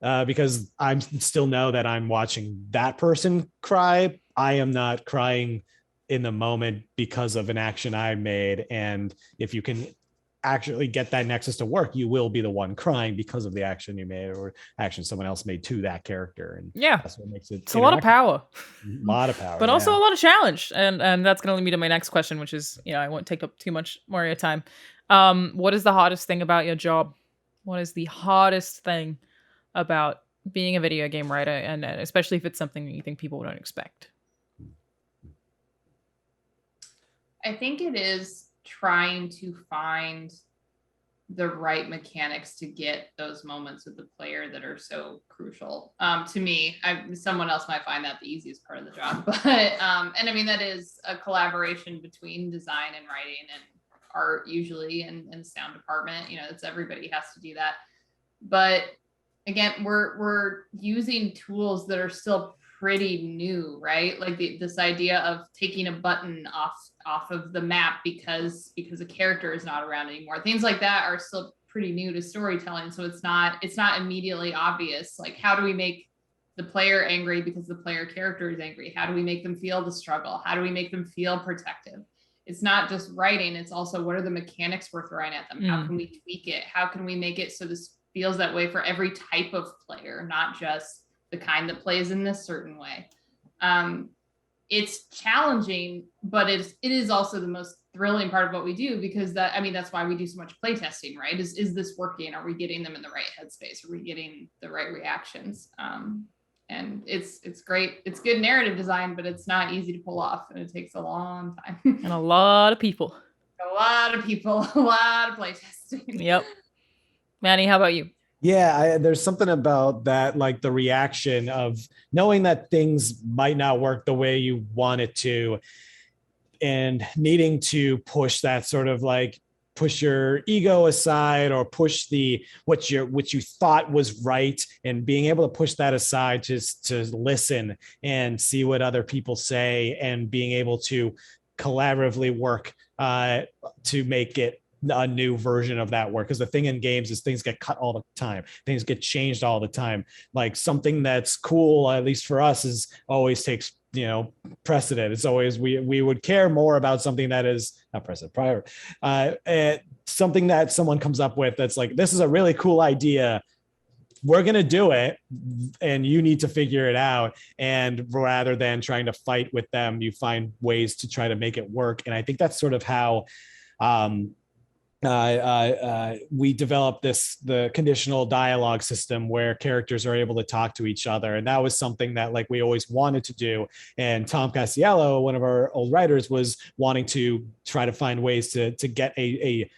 Because I still know that I'm watching that person cry. I am not crying in the moment because of an action I made. And if you can actually get that nexus to work, you will be the one crying because of the action you made or action someone else made to that character. And that's what makes it. It's a lot of power. A lot of power. But also a lot of challenge. And that's going to lead me to my next question, which is, I won't take up too much more of your time. What is the hardest thing about your job? What is the hardest thing about being a video game writer, and especially if it's something that you think people don't expect? I think it is trying to find the right mechanics to get those moments with the player that are so crucial. To me, someone else might find that the easiest part of the job, but and I mean, that is a collaboration between design and writing and art usually, and sound department. It's everybody has to do that. But again, we're using tools that are still pretty new, right? Like this idea of taking a button off of the map because a character is not around anymore. Things like that are still pretty new to storytelling, so it's not immediately obvious. Like, how do we make the player angry because the player character is angry? How do we make them feel the struggle? How do we make them feel protective? It's not just writing, it's also what are the mechanics we're throwing at them? How can we tweak it? How can we make it so this feels that way for every type of player, not just the kind that plays in this certain way? It's challenging, but it is also the most thrilling part of what we do, because that's why we do so much playtesting, right? Is this working? Are we getting them in the right headspace? Are we getting the right reactions? And it's great. It's good narrative design, but it's not easy to pull off, and it takes a long time. And a lot of people. A lot of playtesting. Yep. Manny, how about you? Yeah, there's something about that, like the reaction of knowing that things might not work the way you want it to, and needing to push that sort of like push your ego aside, or push what you thought was right, and being able to push that aside to listen and see what other people say, and being able to collaboratively work to make it a new version of that work. Because the thing in games is things get cut all the time, things get changed all the time. Like something that's cool, at least for us, is always takes precedent. It's always we would care more about something that is not precedent prior, something that someone comes up with that's like, this is a really cool idea, we're going to do it, and you need to figure it out. And rather than trying to fight with them, you find ways to try to make it work. And I think that's sort of how we developed the conditional dialogue system, where characters are able to talk to each other. And that was something that like we always wanted to do. And Tom Casiello, one of our old writers, was wanting to try to find ways to get a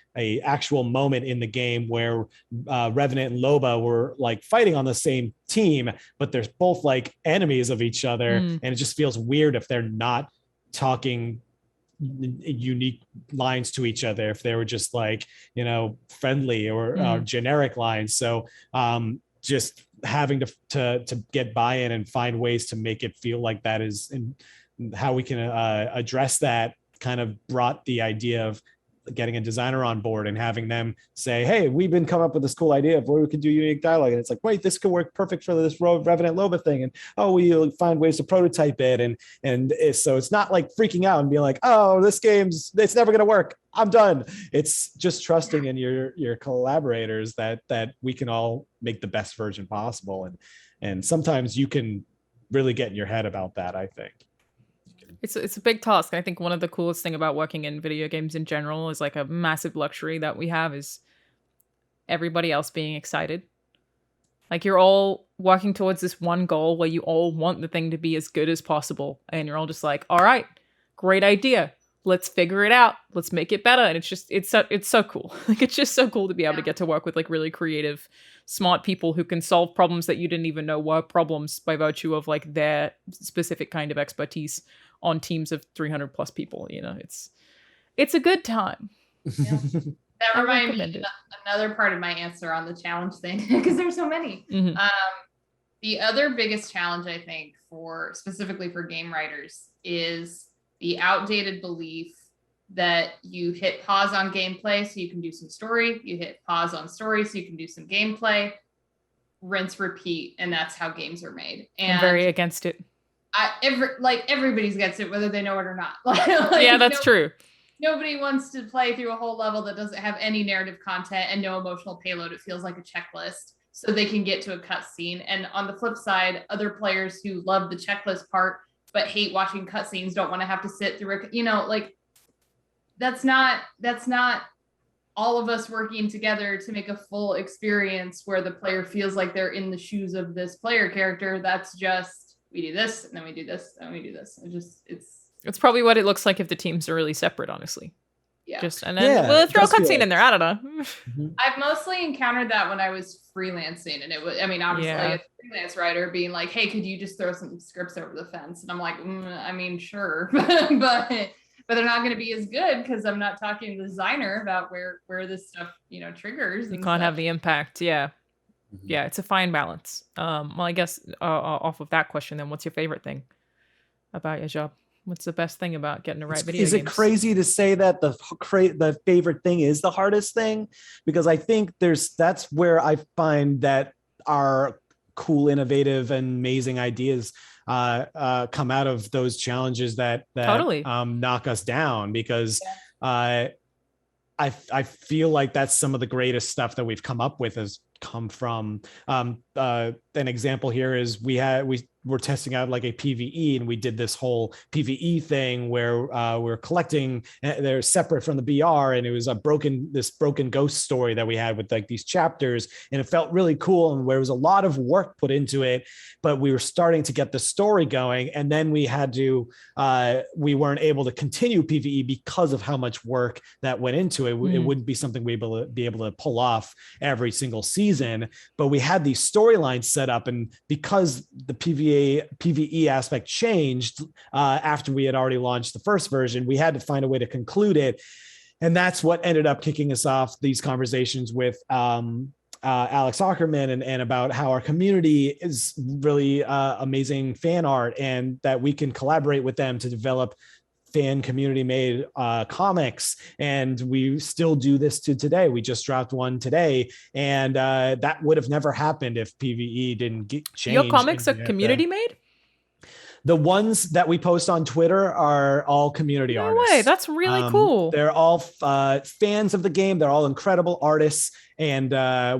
actual moment in the game where Revenant and Loba were like fighting on the same team, but they're both like enemies of each other. And it just feels weird if they're not talking unique lines to each other, if they were just like friendly or generic lines. So just having to get buy-in and find ways to make it feel like that is, and how we can address that, kind of brought the idea of getting a designer on board and having them say, hey, we've been coming up with this cool idea of where we could do unique dialogue. And it's like, wait, this could work perfect for this Revenant Loba thing. And we find ways to prototype it. And so it's not like freaking out and being like, oh, it's never going to work, I'm done. It's just trusting in your collaborators that we can all make the best version possible. And sometimes you can really get in your head about that, I think. It's a big task. I think one of the coolest thing about working in video games in general is like a massive luxury that we have is everybody else being excited. Like you're all working towards this one goal where you all want the thing to be as good as possible. And you're all just like, all right, great idea. Let's figure it out. Let's make it better. And it's so cool. Like it's just so cool to be able to get to work with like really creative, smart people who can solve problems that you didn't even know were problems by virtue of like their specific kind of expertise on teams of 300 plus people. It's a good time. Yeah. That reminds me of another part of my answer on the challenge thing, because there's so many. The other biggest challenge, I think, specifically for game writers, is the outdated belief that you hit pause on gameplay so you can do some story, you hit pause on story so you can do some gameplay, rinse, repeat, and that's how games are made. And I'm very against it. Everybody's against it, whether they know it or not. Yeah, that's true. Nobody wants to play through a whole level that doesn't have any narrative content and no emotional payload. It feels like a checklist so they can get to a cutscene. And on the flip side, other players who love the checklist part but hate watching cutscenes don't want to have to sit through that's not all of us working together to make a full experience where the player feels like they're in the shoes of this player character. That's just, we do this and then we do this and we do this. It's probably what it looks like if the teams are really separate, honestly. Yeah. We'll throw a cutscene in there. I don't know. I've mostly encountered that when I was freelancing, and it was, obviously a freelance writer being like, hey, could you just throw some scripts over the fence? And I'm like, sure, but they're not going to be as good because I'm not talking to the designer about where this stuff, triggers. You can't have the impact. Yeah. Yeah, it's a fine balance. Well, I guess off of that question, then, what's your favorite thing about your job? What's the best thing about getting to write video games? Is it crazy to say that the favorite thing is the hardest thing? Because I think that's where I find that our cool, innovative, and amazing ideas come out of those challenges that totally knock us down. Because I feel like that's some of the greatest stuff that we've come up with has come from an example here is we were testing out like a PvE, and we did this whole PvE thing where we're collecting, they're separate from the BR, and it was this broken ghost story that we had with like these chapters, and it felt really cool, and there was a lot of work put into it, but we were starting to get the story going, and then we weren't able to continue PvE because of how much work that went into it. It wouldn't be something we'd be able to pull off every single season, but we had these storylines set up, and because the PvE aspect changed after we had already launched the first version, we had to find a way to conclude it. And that's what ended up kicking us off these conversations with Alex Ackerman and about how our community is really amazing fan art, and that we can collaborate with them to develop fan community made comics. And we still do this to today. We just dropped one today, and that would have never happened if PvE didn't change. Your comics are community made? The ones that we post on Twitter are all community artists. No way, that's really cool. They're all fans of the game. They're all incredible artists, and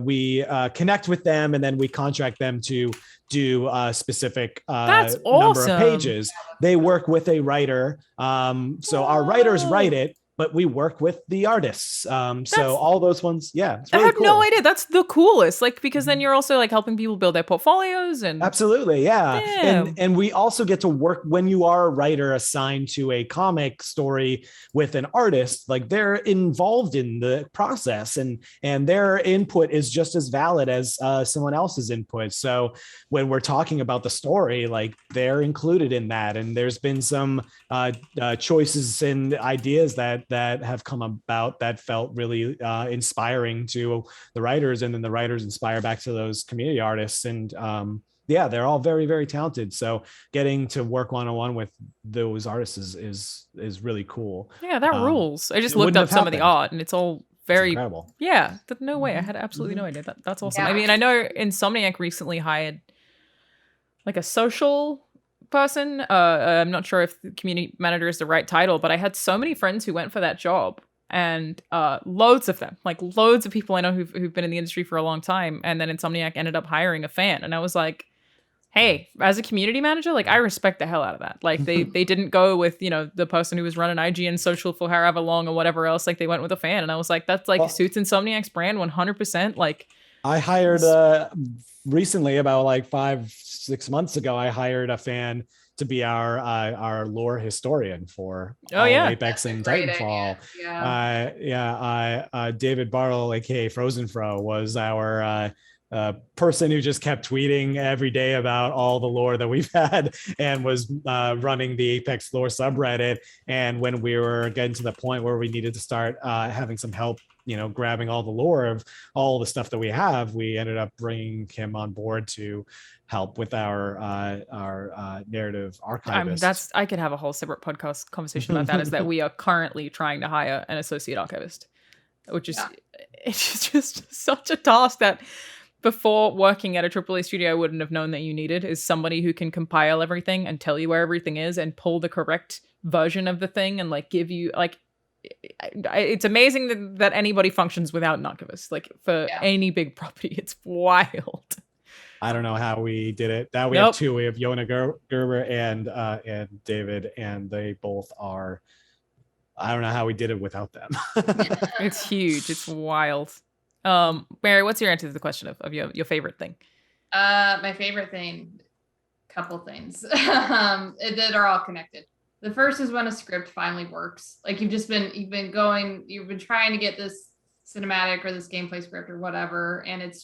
we connect with them, and then we contract them to do a specific that's number awesome. of pages. They work with a writer. So our writers write it, but we work with the artists. So all those ones, yeah. It's really I had cool. no idea. That's the coolest. Like, because then you're also like helping people build their portfolios and absolutely, yeah. Damn. And we also get to work when you are a writer assigned to a comic story with an artist, like they're involved in the process, and their input is just as valid as someone else's input. So when we're talking about the story, like they're included in that. And there's been some choices and ideas that have come about that felt really inspiring to the writers, and then the writers inspire back to those community artists. And yeah, they're all very, very talented. So getting to work one-on-one with those artists is really cool. Yeah, that rules. I just looked up some of the art, and it's all very incredible. Yeah, no way. I had absolutely no idea. That's awesome. Yeah. I mean, I know Insomniac recently hired like a social person. I'm not sure if the community manager is the right title, but I had so many friends who went for that job, and loads of them, like loads of people I know who've been in the industry for a long time, and then Insomniac ended up hiring a fan, and I was like, hey, as a community manager, like I respect the hell out of that. Like they didn't go with, the person who was running IGN social for however long or whatever else. Like they went with a fan, and I was like, that's like suits Insomniac's brand 100%. Like I hired recently, about like 5-6 months ago, I hired a fan to be our lore historian for Apex and Titanfall. David Bartle, aka Frozen Fro, was our person who just kept tweeting every day about all the lore that we've had, and was running the Apex lore subreddit. And when we were getting to the point where we needed to start having some help, grabbing all the lore of all the stuff that we have, we ended up bringing him on board to help with our narrative archivist. I could have a whole separate podcast conversation about that. Is that we are currently trying to hire an associate archivist, which is it's just such a task that before working at a AAA studio I wouldn't have known that you needed, is somebody who can compile everything and tell you where everything is and pull the correct version of the thing and like give you like. It's amazing that anybody functions without an archivist. Like for any big property, it's wild. I don't know how we did it. Now we have two. We have Yona Gerber and David, and they both are. I don't know how we did it without them. It's huge. It's wild. Mary, what's your answer to the question of your favorite thing? My favorite thing, couple things that are all connected. The first is when a script finally works. Like you've been trying to get this cinematic or this gameplay script or whatever, and it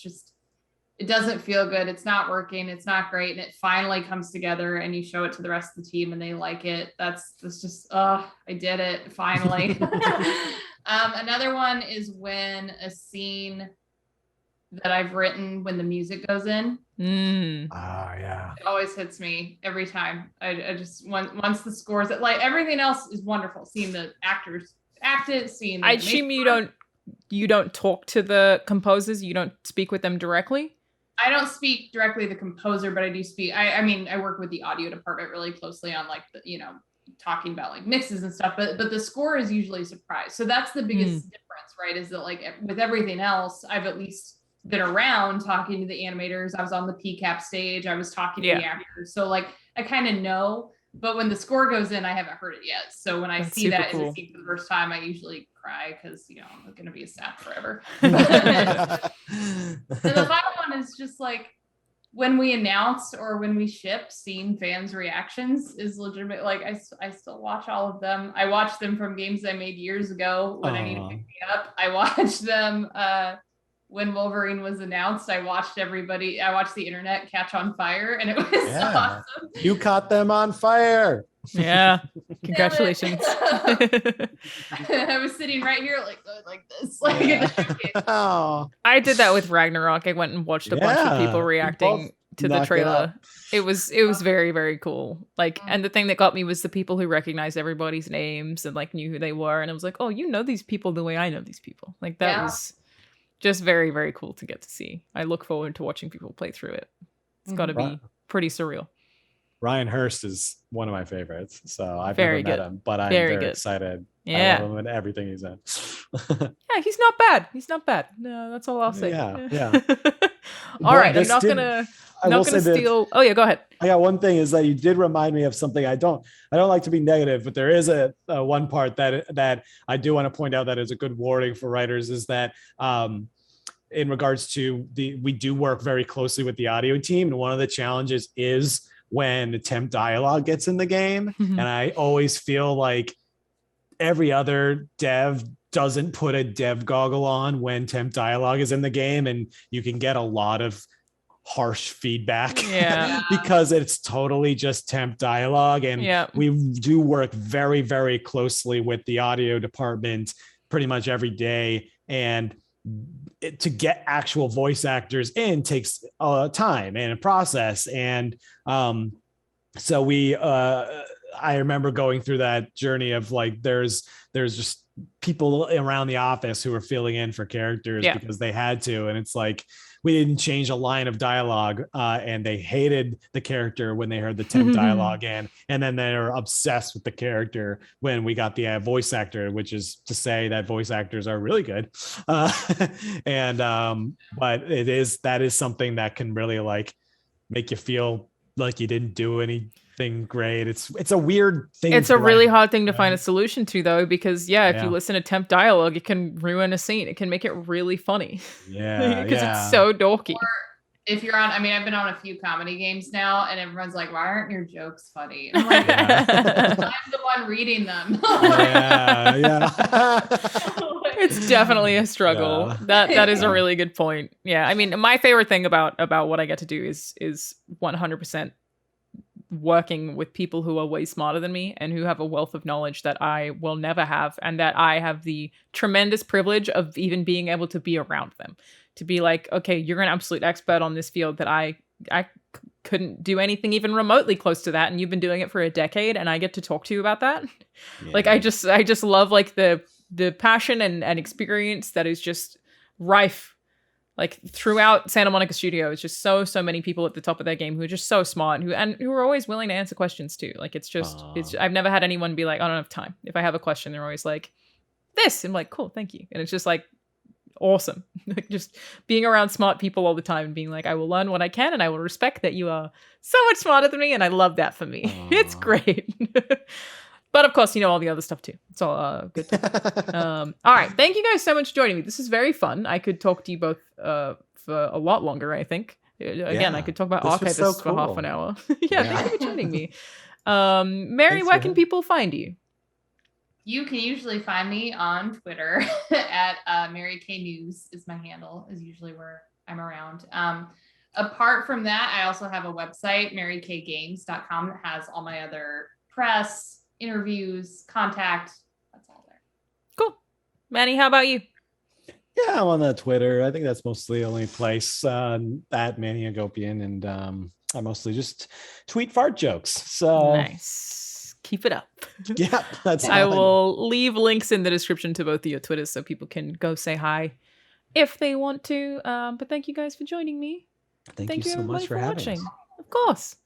doesn't feel good. It's not working. It's not great. And it finally comes together, and you show it to the rest of the team and they like it. That's just, I did it finally. Another one is when a scene that I've written, when the music goes in. Yeah. It always hits me every time. I just, once the scores, like everything else is wonderful. Seeing the actors act it, seeing. I assume you don't talk to the composers. You don't speak with them directly. I don't speak directly to the composer, but I do speak. I mean, I work with the audio department really closely on like the, talking about like mixes and stuff, but the score is usually a surprise. So that's the biggest difference, right? Is that like with everything else, I've at least been around talking to the animators. I was on the PCAP stage. I was talking to the actors. So like I kind of know, but when the score goes in, I haven't heard it yet. So when I see that in the scene for the first time, I usually cry because, you know, I'm going to be sad forever. And the final one is just like, when we announce or when we ship, seeing fans' reactions is legitimate. Like I still watch all of them. I watch them from games I made years ago when I need to pick me up. I watched them when Wolverine was announced. I watched the internet catch on fire, and it was awesome. You caught them on fire. Yeah. Congratulations. I was sitting right here like this. I did that with Ragnarok. I went and watched a bunch of people reacting to the trailer. It was very, very cool. Like, and the thing that got me was the people who recognized everybody's names and like knew who they were. And I was like, oh, you know these people the way I know these people. Like that was just very, very cool to get to see. I look forward to watching people play through it. It's got to be pretty surreal. Ryan Hurst is one of my favorites. So I've never met him, but I'm very excited. Yeah. I love him in everything he's in. Yeah, he's not bad. He's not bad. No, that's all I'll say. Yeah. All right, I'm not gonna steal. Oh yeah, go ahead. I got one thing is that you did remind me of something. I don't like to be negative, but there is a one part that I do want to point out that is a good warning for writers is that in regards to we do work very closely with the audio team, and one of the challenges is when the temp dialogue gets in the game, and I always feel like every other dev doesn't put a dev goggle on when temp dialogue is in the game, and you can get a lot of harsh feedback because it's totally just temp dialogue. And we do work very, very closely with the audio department pretty much every day. And to get actual voice actors in takes time and a process. And so I remember going through that journey of like, there's just people around the office who were filling in for characters because they had to. And it's like, we didn't change a line of dialogue and they hated the character when they heard the temp dialogue in. And then they were obsessed with the character when we got the voice actor, which is to say that voice actors are really good. But that is something that can really like make you feel like you didn't do anything great. It's a weird thing. It's a really hard thing to find a solution to, though, because if you listen to temp dialogue, it can ruin a scene. It can make it really funny. Because it's so dorky. Or if you're on, I mean, I've been on a few comedy games now, and everyone's like, "Why aren't your jokes funny?" And I'm like, I'm the one reading them. It's definitely a struggle. That is a really good point. Yeah, I mean, my favorite thing about what I get to do is 100% working with people who are way smarter than me and who have a wealth of knowledge that I will never have, and that I have the tremendous privilege of even being able to be around them, to be like, okay, you're an absolute expert on this field that I couldn't do anything even remotely close to that, and you've been doing it for a decade, and I get to talk to you about that. Like I just love like the passion and experience that is just rife like throughout Santa Monica Studio. It's just so many people at the top of their game who are just so smart and who are always willing to answer questions too. Like it's I've never had anyone be like, I don't have time. If I have a question, they're always like, this. I'm like, cool, thank you. And it's just like awesome. Like just being around smart people all the time and being like, I will learn what I can and I will respect that you are so much smarter than me, and I love that for me. It's great. But of course, all the other stuff too. It's all good. All right. Thank you guys so much for joining me. This is very fun. I could talk to you both for a lot longer, I think. Again, I could talk about Archivists for half an hour. Thank you for joining me. Mary, where can people find you? You can usually find me on Twitter at Mary K News is my handle, is usually where I'm around. Apart from that, I also have a website, marykgames.com, that has all my other press, interviews, contact. That's all there. Cool. Manny, how about you? Yeah, I'm on the Twitter. I think that's mostly the only place at Manny Hagopian, and I mostly just tweet fart jokes. So nice. Keep it up. Yeah, that's. I will leave links in the description to both of your Twitters so people can go say hi if they want to. But thank you guys for joining me. Thank you so much for having us. Of course.